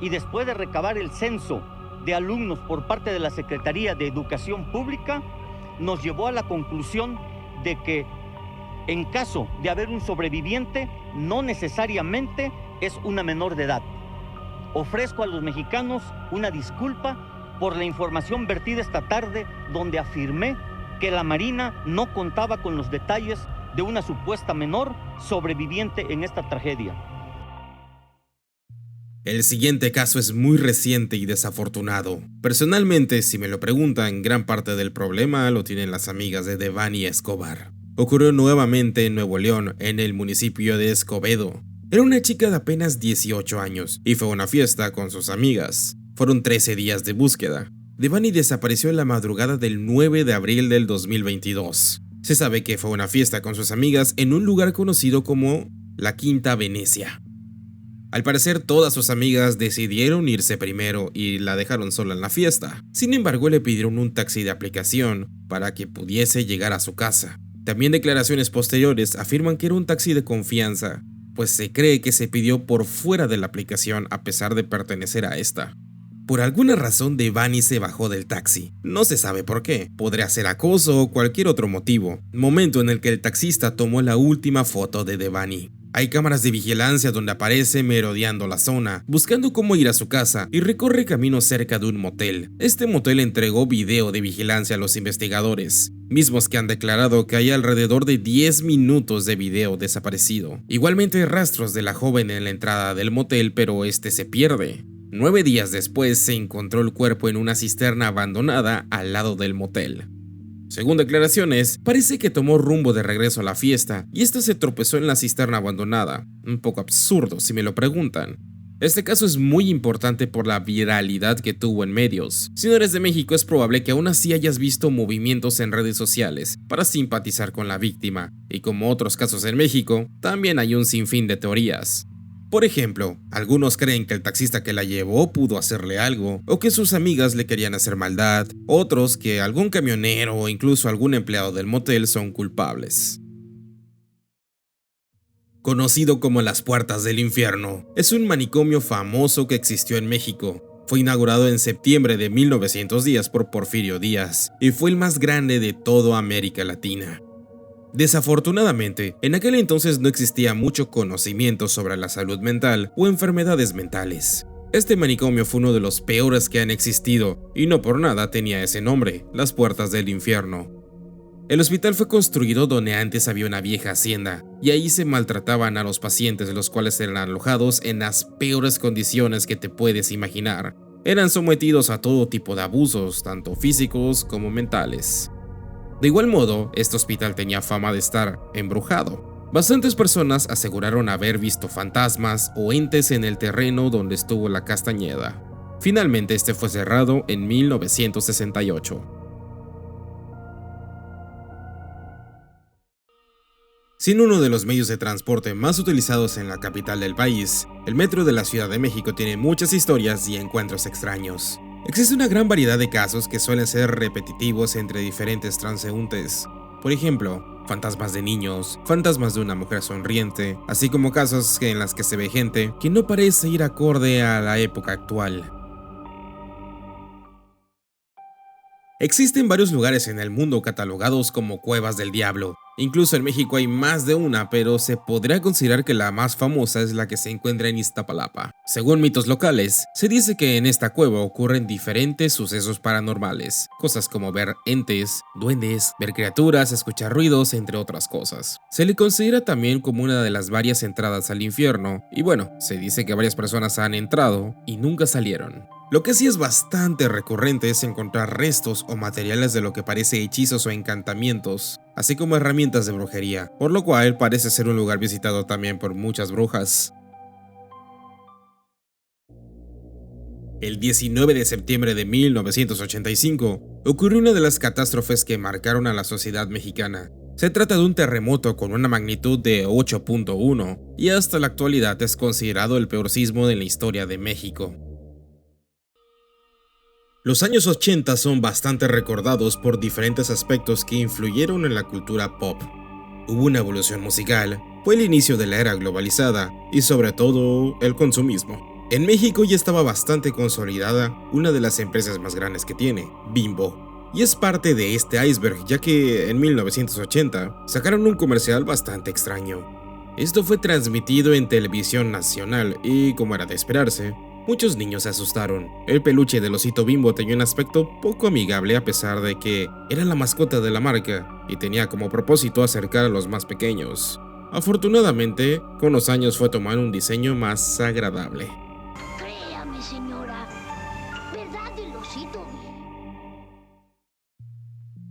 y después de recabar el censo de alumnos por parte de la Secretaría de Educación Pública, nos llevó a la conclusión de que en caso de haber un sobreviviente, no necesariamente es una menor de edad. Ofrezco a los mexicanos una disculpa por la información vertida esta tarde, donde afirmé que la Marina no contaba con los detalles de una supuesta menor sobreviviente en esta tragedia. El siguiente caso es muy reciente y desafortunado. Personalmente, si me lo preguntan, gran parte del problema lo tienen las amigas de Devani Escobar. Ocurrió nuevamente en Nuevo León, en el municipio de Escobedo. Era una chica de apenas 18 años y fue a una fiesta con sus amigas. Fueron 13 días de búsqueda. Devani desapareció en la madrugada del 9 de abril del 2022. Se sabe que fue a una fiesta con sus amigas en un lugar conocido como la Quinta Venecia. Al parecer, todas sus amigas decidieron irse primero y la dejaron sola en la fiesta. Sin embargo, le pidieron un taxi de aplicación para que pudiese llegar a su casa. También declaraciones posteriores afirman que era un taxi de confianza, pues se cree que se pidió por fuera de la aplicación a pesar de pertenecer a esta. Por alguna razón, Devani se bajó del taxi. No se sabe por qué. Podría ser acoso o cualquier otro motivo. Momento en el que el taxista tomó la última foto de Devani. Hay cámaras de vigilancia donde aparece merodeando la zona, buscando cómo ir a su casa, y recorre camino cerca de un motel. Este motel entregó video de vigilancia a los investigadores, mismos que han declarado que hay alrededor de 10 minutos de video desaparecido. Igualmente hay rastros de la joven en la entrada del motel, pero este se pierde. 9 días después se encontró el cuerpo en una cisterna abandonada al lado del motel. Según declaraciones, parece que tomó rumbo de regreso a la fiesta y esta se tropezó en la cisterna abandonada. Un poco absurdo si me lo preguntan. Este caso es muy importante por la viralidad que tuvo en medios. Si no eres de México, es probable que aún así hayas visto movimientos en redes sociales para simpatizar con la víctima, y como otros casos en México, también hay un sinfín de teorías. Por ejemplo, algunos creen que el taxista que la llevó pudo hacerle algo, o que sus amigas le querían hacer maldad, otros que algún camionero o incluso algún empleado del motel son culpables. Conocido como las Puertas del Infierno, es un manicomio famoso que existió en México. Fue inaugurado en septiembre de 1910 por Porfirio Díaz y fue el más grande de toda América Latina. Desafortunadamente, en aquel entonces no existía mucho conocimiento sobre la salud mental o enfermedades mentales. Este manicomio fue uno de los peores que han existido y no por nada tenía ese nombre, las Puertas del Infierno. El hospital fue construido donde antes había una vieja hacienda y ahí se maltrataban a los pacientes, los cuales eran alojados en las peores condiciones que te puedes imaginar. Eran sometidos a todo tipo de abusos, tanto físicos como mentales. De igual modo, este hospital tenía fama de estar embrujado. Bastantes personas aseguraron haber visto fantasmas o entes en el terreno donde estuvo la Castañeda. Finalmente, este fue cerrado en 1968. Siendo uno de los medios de transporte más utilizados en la capital del país, el metro de la Ciudad de México tiene muchas historias y encuentros extraños. Existe una gran variedad de casos que suelen ser repetitivos entre diferentes transeúntes. Por ejemplo, fantasmas de niños, fantasmas de una mujer sonriente, así como casos en los que se ve gente que no parece ir acorde a la época actual. Existen varios lugares en el mundo catalogados como cuevas del diablo. Incluso en México hay más de una, pero se podría considerar que la más famosa es la que se encuentra en Iztapalapa. Según mitos locales, se dice que en esta cueva ocurren diferentes sucesos paranormales, cosas como ver entes, duendes, ver criaturas, escuchar ruidos, entre otras cosas. Se le considera también como una de las varias entradas al infierno, y bueno, se dice que varias personas han entrado y nunca salieron. Lo que sí es bastante recurrente es encontrar restos o materiales de lo que parece hechizos o encantamientos, así como herramientas de brujería, por lo cual parece ser un lugar visitado también por muchas brujas. El 19 de septiembre de 1985 ocurrió una de las catástrofes que marcaron a la sociedad mexicana. Se trata de un terremoto con una magnitud de 8.1 y hasta la actualidad es considerado el peor sismo de la historia de México. Los años 80 son bastante recordados por diferentes aspectos que influyeron en la cultura pop. Hubo una evolución musical, fue el inicio de la era globalizada y sobre todo el consumismo. En México ya estaba bastante consolidada una de las empresas más grandes que tiene, Bimbo, y es parte de este iceberg, ya que en 1980 sacaron un comercial bastante extraño. Esto fue transmitido en televisión nacional y, como era de esperarse, muchos niños se asustaron. El peluche del osito Bimbo tenía un aspecto poco amigable a pesar de que era la mascota de la marca y tenía como propósito acercar a los más pequeños. Afortunadamente, con los años fue tomando un diseño más agradable. Créame, señora. ¿Verdad del osito?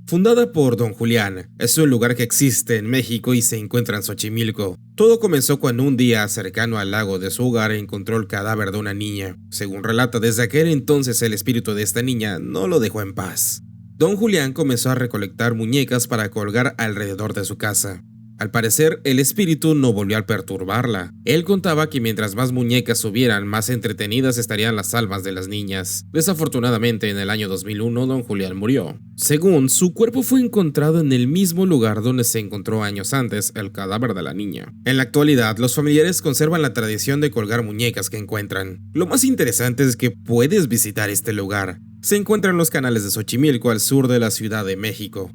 Fundada por Don Julián, es un lugar que existe en México y se encuentra en Xochimilco. Todo comenzó cuando un día, cercano al lago de su hogar, encontró el cadáver de una niña. Según relata, desde aquel entonces el espíritu de esta niña no lo dejó en paz. Don Julián comenzó a recolectar muñecas para colgar alrededor de su casa. Al parecer, el espíritu no volvió a perturbarla. Él contaba que mientras más muñecas hubieran, más entretenidas estarían las almas de las niñas. Desafortunadamente, en el año 2001, Don Julián murió. Según, su cuerpo fue encontrado en el mismo lugar donde se encontró años antes el cadáver de la niña. En la actualidad, los familiares conservan la tradición de colgar muñecas que encuentran. Lo más interesante es que puedes visitar este lugar. Se encuentra en los canales de Xochimilco, al sur de la Ciudad de México.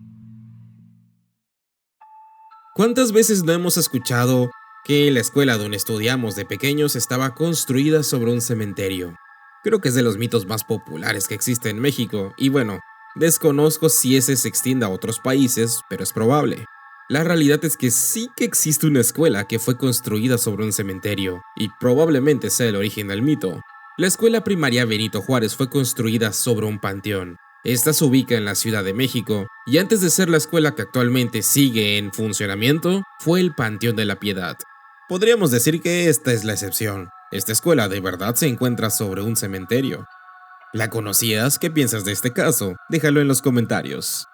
¿Cuántas veces no hemos escuchado que la escuela donde estudiamos de pequeños estaba construida sobre un cementerio? Creo que es de los mitos más populares que existe en México y bueno, desconozco si ese se extienda a otros países, pero es probable. La realidad es que sí que existe una escuela que fue construida sobre un cementerio y probablemente sea el origen del mito. La escuela primaria Benito Juárez fue construida sobre un panteón. Esta se ubica en la Ciudad de México y antes de ser la escuela que actualmente sigue en funcionamiento, fue el Panteón de la Piedad. Podríamos decir que esta es la excepción. Esta escuela de verdad se encuentra sobre un cementerio. ¿La conocías? ¿Qué piensas de este caso? Déjalo en los comentarios.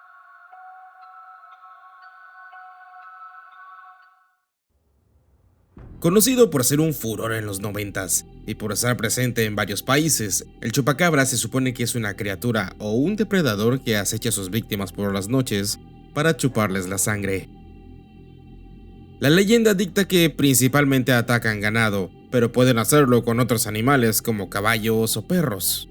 Conocido por ser un furor en los 90s y por estar presente en varios países, el chupacabra se supone que es una criatura o un depredador que acecha a sus víctimas por las noches para chuparles la sangre. La leyenda dicta que principalmente atacan ganado, pero pueden hacerlo con otros animales como caballos o perros.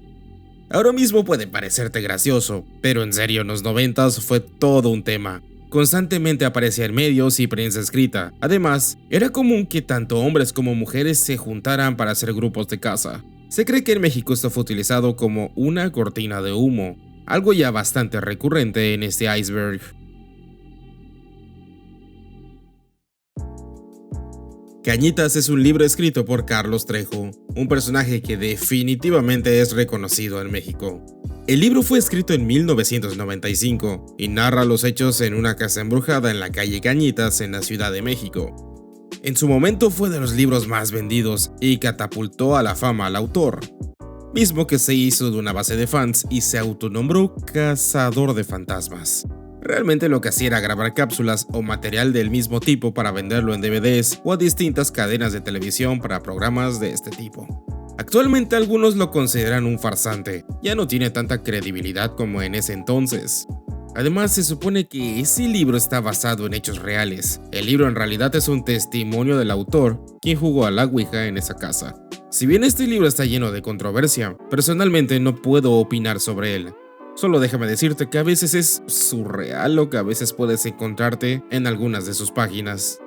Ahora mismo puede parecerte gracioso, pero en serio en los 90s fue todo un tema. Constantemente aparecía en medios y prensa escrita. Además, era común que tanto hombres como mujeres se juntaran para hacer grupos de caza. Se cree que en México esto fue utilizado como una cortina de humo, algo ya bastante recurrente en este iceberg. Cañitas es un libro escrito por Carlos Trejo, un personaje que definitivamente es reconocido en México. El libro fue escrito en 1995 y narra los hechos en una casa embrujada en la calle Cañitas en la Ciudad de México. En su momento fue de los libros más vendidos y catapultó a la fama al autor, mismo que se hizo de una base de fans y se autonombró Cazador de Fantasmas. Realmente lo que hacía era grabar cápsulas o material del mismo tipo para venderlo en DVDs o a distintas cadenas de televisión para programas de este tipo. Actualmente algunos lo consideran un farsante, ya no tiene tanta credibilidad como en ese entonces. Además, se supone que ese libro está basado en hechos reales. El libro en realidad es un testimonio del autor, quien jugó a la Ouija en esa casa. Si bien este libro está lleno de controversia, personalmente no puedo opinar sobre él. Solo déjame decirte que a veces es surreal lo que a veces puedes encontrarte en algunas de sus páginas.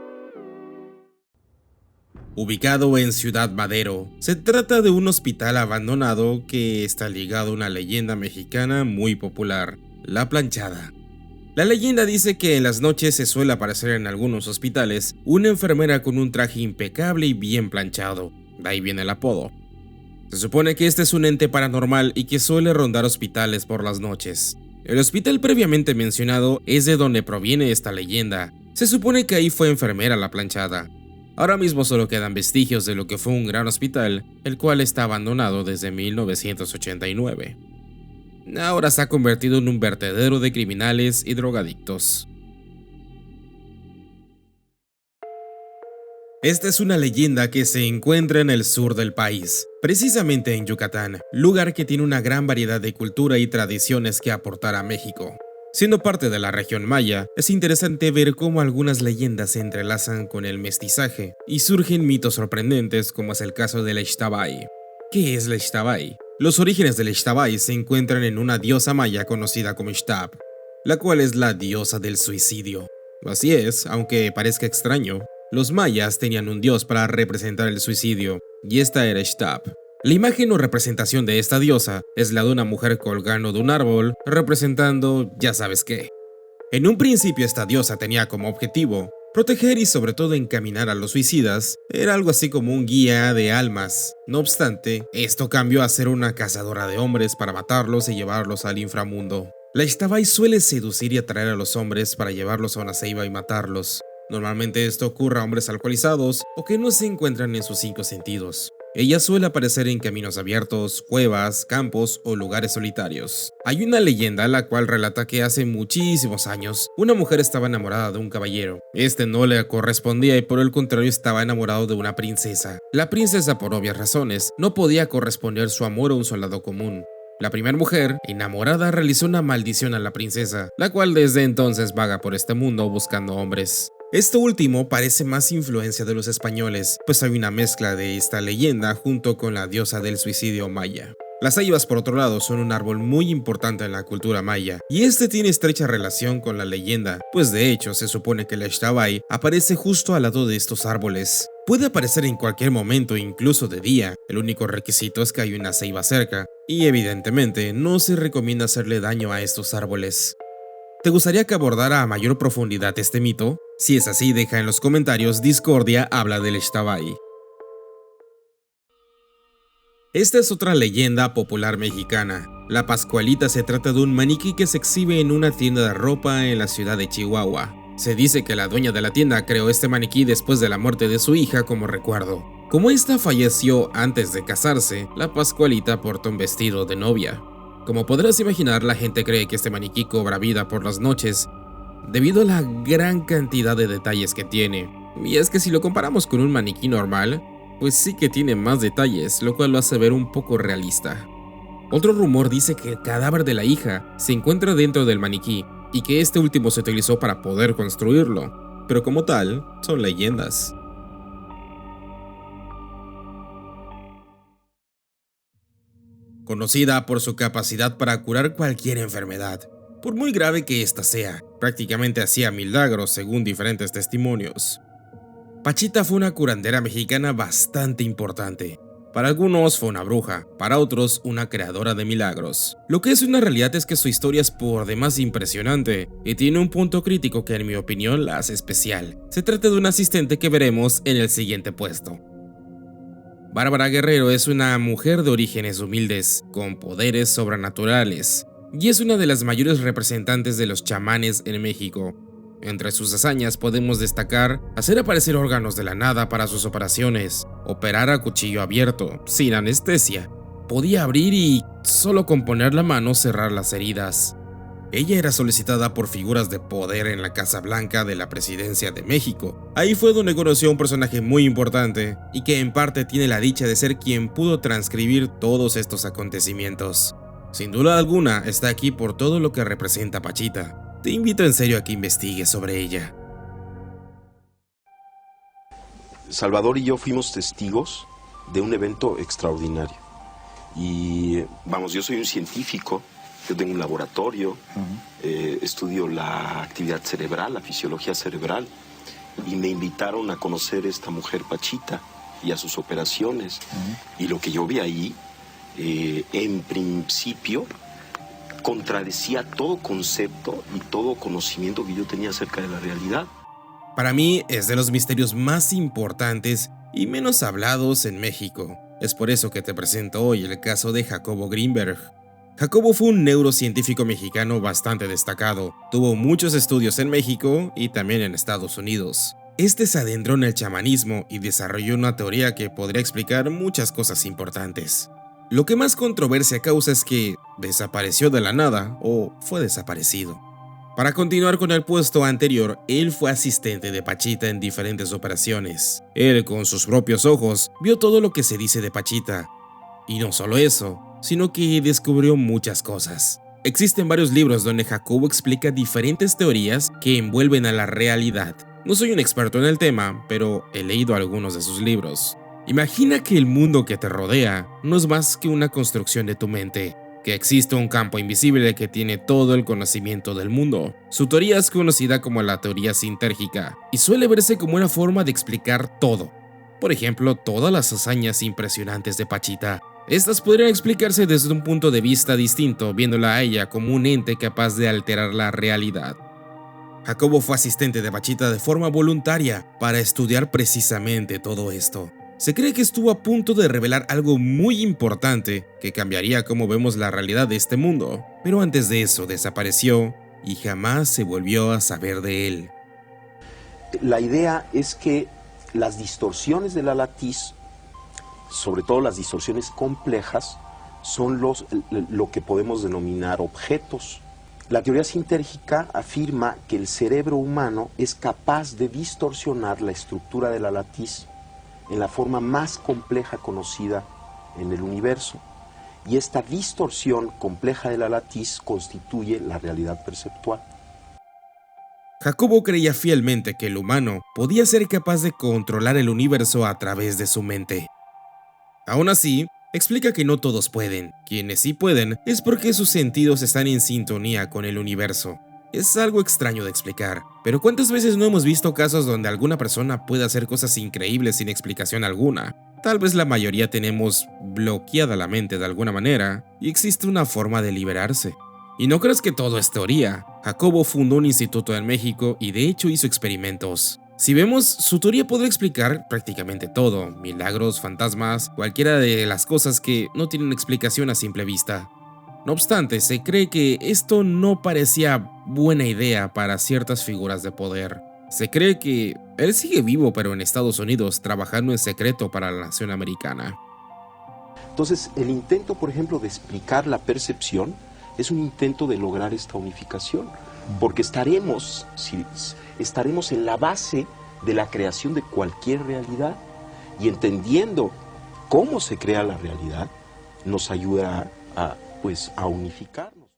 Ubicado en Ciudad Madero, se trata de un hospital abandonado que está ligado a una leyenda mexicana muy popular, la planchada. La leyenda dice que en las noches se suele aparecer en algunos hospitales una enfermera con un traje impecable y bien planchado, de ahí viene el apodo. Se supone que este es un ente paranormal y que suele rondar hospitales por las noches. El hospital previamente mencionado es de donde proviene esta leyenda. Se supone que ahí fue enfermera la planchada. Ahora mismo solo quedan vestigios de lo que fue un gran hospital, el cual está abandonado desde 1989. Ahora se ha convertido en un vertedero de criminales y drogadictos. Esta es una leyenda que se encuentra en el sur del país, precisamente en Yucatán, lugar que tiene una gran variedad de cultura y tradiciones que aportar a México. Siendo parte de la región maya, es interesante ver cómo algunas leyendas se entrelazan con el mestizaje y surgen mitos sorprendentes como es el caso de la Ixtabay. ¿Qué es la Ixtabay? Los orígenes de la Ixtabay se encuentran en una diosa maya conocida como Ixtab, la cual es la diosa del suicidio. Así es, aunque parezca extraño, los mayas tenían un dios para representar el suicidio, y esta era Ixtab. La imagen o representación de esta diosa es la de una mujer colgando de un árbol, representando ya sabes qué. En un principio esta diosa tenía como objetivo proteger y sobre todo encaminar a los suicidas, era algo así como un guía de almas. No obstante, esto cambió a ser una cazadora de hombres para matarlos y llevarlos al inframundo. La Ixtabay suele seducir y atraer a los hombres para llevarlos a una ceiba y matarlos. Normalmente esto ocurre a hombres alcoholizados o que no se encuentran en sus 5 sentidos. Ella suele aparecer en caminos abiertos, cuevas, campos o lugares solitarios. Hay una leyenda la cual relata que hace muchísimos años una mujer estaba enamorada de un caballero. Este no le correspondía y por el contrario estaba enamorado de una princesa. La princesa, por obvias razones, no podía corresponder su amor a un soldado común. La primera mujer, enamorada, realizó una maldición a la princesa, la cual desde entonces vaga por este mundo buscando hombres. Esto último parece más influencia de los españoles, pues hay una mezcla de esta leyenda junto con la diosa del suicidio maya. Las ceibas, por otro lado, son un árbol muy importante en la cultura maya, y este tiene estrecha relación con la leyenda, pues de hecho se supone que la Ixtabay aparece justo al lado de estos árboles. Puede aparecer en cualquier momento, incluso de día, el único requisito es que hay una ceiba cerca, y evidentemente no se recomienda hacerle daño a estos árboles. ¿Te gustaría que abordara a mayor profundidad este mito? Si es así, deja en los comentarios Discordia habla del Ixtabay. Esta es otra leyenda popular mexicana. La Pascualita se trata de un maniquí que se exhibe en una tienda de ropa en la ciudad de Chihuahua. Se dice que la dueña de la tienda creó este maniquí después de la muerte de su hija como recuerdo. Como esta falleció antes de casarse, la Pascualita porta un vestido de novia. Como podrás imaginar, la gente cree que este maniquí cobra vida por las noches debido a la gran cantidad de detalles que tiene. Y es que si lo comparamos con un maniquí normal, pues sí que tiene más detalles, lo cual lo hace ver un poco realista. Otro rumor dice que el cadáver de la hija se encuentra dentro del maniquí y que este último se utilizó para poder construirlo, pero como tal, son leyendas. Conocida por su capacidad para curar cualquier enfermedad, por muy grave que ésta sea, prácticamente hacía milagros según diferentes testimonios. Pachita fue una curandera mexicana bastante importante. Para algunos fue una bruja, para otros una creadora de milagros. Lo que es una realidad es que su historia es por demás impresionante y tiene un punto crítico que en mi opinión la hace especial. Se trata de una asistente que veremos en el siguiente puesto. Bárbara Guerrero es una mujer de orígenes humildes, con poderes sobrenaturales, y es una de las mayores representantes de los chamanes en México. Entre sus hazañas podemos destacar hacer aparecer órganos de la nada para sus operaciones, operar a cuchillo abierto, sin anestesia. Podía abrir y, solo con poner la mano, cerrar las heridas. Ella era solicitada por figuras de poder en la Casa Blanca de la Presidencia de México. Ahí fue donde conoció a un personaje muy importante y que en parte tiene la dicha de ser quien pudo transcribir todos estos acontecimientos. Sin duda alguna está aquí por todo lo que representa Pachita. Te invito en serio a que investigues sobre ella. Salvador y yo fuimos testigos de un evento extraordinario. Y vamos, yo soy un científico. Yo tengo un laboratorio, estudio la actividad cerebral, la fisiología cerebral, y me invitaron a conocer a esta mujer Pachita y a sus operaciones. Y lo que yo vi ahí, en principio, contradecía todo concepto y todo conocimiento que yo tenía acerca de la realidad. Para mí es de los misterios más importantes y menos hablados en México. Es por eso que te presento hoy el caso de Jacobo Greenberg. Jacobo fue un neurocientífico mexicano bastante destacado. Tuvo muchos estudios en México y también en Estados Unidos. Este se adentró en el chamanismo y desarrolló una teoría que podría explicar muchas cosas importantes. Lo que más controversia causa es que desapareció de la nada o fue desaparecido. Para continuar con el puesto anterior, él fue asistente de Pachita en diferentes operaciones. Él con sus propios ojos vio todo lo que se dice de Pachita. Y no solo eso, sino que descubrió muchas cosas. Existen varios libros donde Jacobo explica diferentes teorías que envuelven a la realidad. No soy un experto en el tema, pero he leído algunos de sus libros. Imagina que el mundo que te rodea no es más que una construcción de tu mente, que existe un campo invisible que tiene todo el conocimiento del mundo. Su teoría es conocida como la teoría sintérgica y suele verse como una forma de explicar todo. Por ejemplo, todas las hazañas impresionantes de Pachita. Estas podrían explicarse desde un punto de vista distinto, viéndola a ella como un ente capaz de alterar la realidad. Jacobo fue asistente de Pachita de forma voluntaria para estudiar precisamente todo esto. Se cree que estuvo a punto de revelar algo muy importante que cambiaría cómo vemos la realidad de este mundo, pero antes de eso desapareció y jamás se volvió a saber de él. La idea es que las distorsiones de la latiz, sobre todo las distorsiones complejas, son lo que podemos denominar objetos. La teoría sintérgica afirma que el cerebro humano es capaz de distorsionar la estructura de la latiz en la forma más compleja conocida en el universo. Y esta distorsión compleja de la latiz constituye la realidad perceptual. Jacobo creía fielmente que el humano podía ser capaz de controlar el universo a través de su mente. Aún así, explica que no todos pueden. Quienes sí pueden es porque sus sentidos están en sintonía con el universo. Es algo extraño de explicar, pero ¿cuántas veces no hemos visto casos donde alguna persona puede hacer cosas increíbles sin explicación alguna? Tal vez la mayoría tenemos bloqueada la mente de alguna manera y existe una forma de liberarse. Y no creas que todo es teoría. Jacobo fundó un instituto en México y de hecho hizo experimentos. Si vemos, su teoría podría explicar prácticamente todo, milagros, fantasmas, cualquiera de las cosas que no tienen explicación a simple vista. No obstante, se cree que esto no parecía buena idea para ciertas figuras de poder. Se cree que él sigue vivo pero en Estados Unidos, trabajando en secreto para la nación americana. Entonces, el intento, por ejemplo, de explicar la percepción es un intento de lograr esta unificación, porque estaremos en la base de la creación de cualquier realidad, y entendiendo cómo se crea la realidad nos ayuda a unificarnos.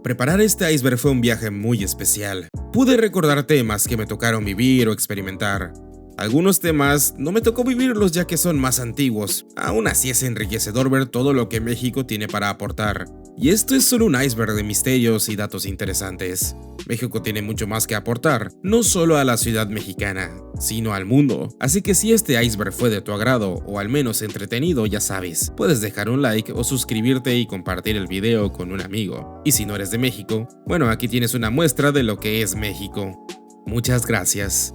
Preparar este iceberg fue un viaje muy especial. Pude recordar temas que me tocaron vivir o experimentar. Algunos temas no me tocó vivirlos ya que son más antiguos. Aún así es enriquecedor ver todo lo que México tiene para aportar. Y esto es solo un iceberg de misterios y datos interesantes. México tiene mucho más que aportar, no solo a la ciudad mexicana, sino al mundo. Así que si este iceberg fue de tu agrado o al menos entretenido, ya sabes, puedes dejar un like o suscribirte y compartir el video con un amigo. Y si no eres de México, bueno, aquí tienes una muestra de lo que es México. Muchas gracias.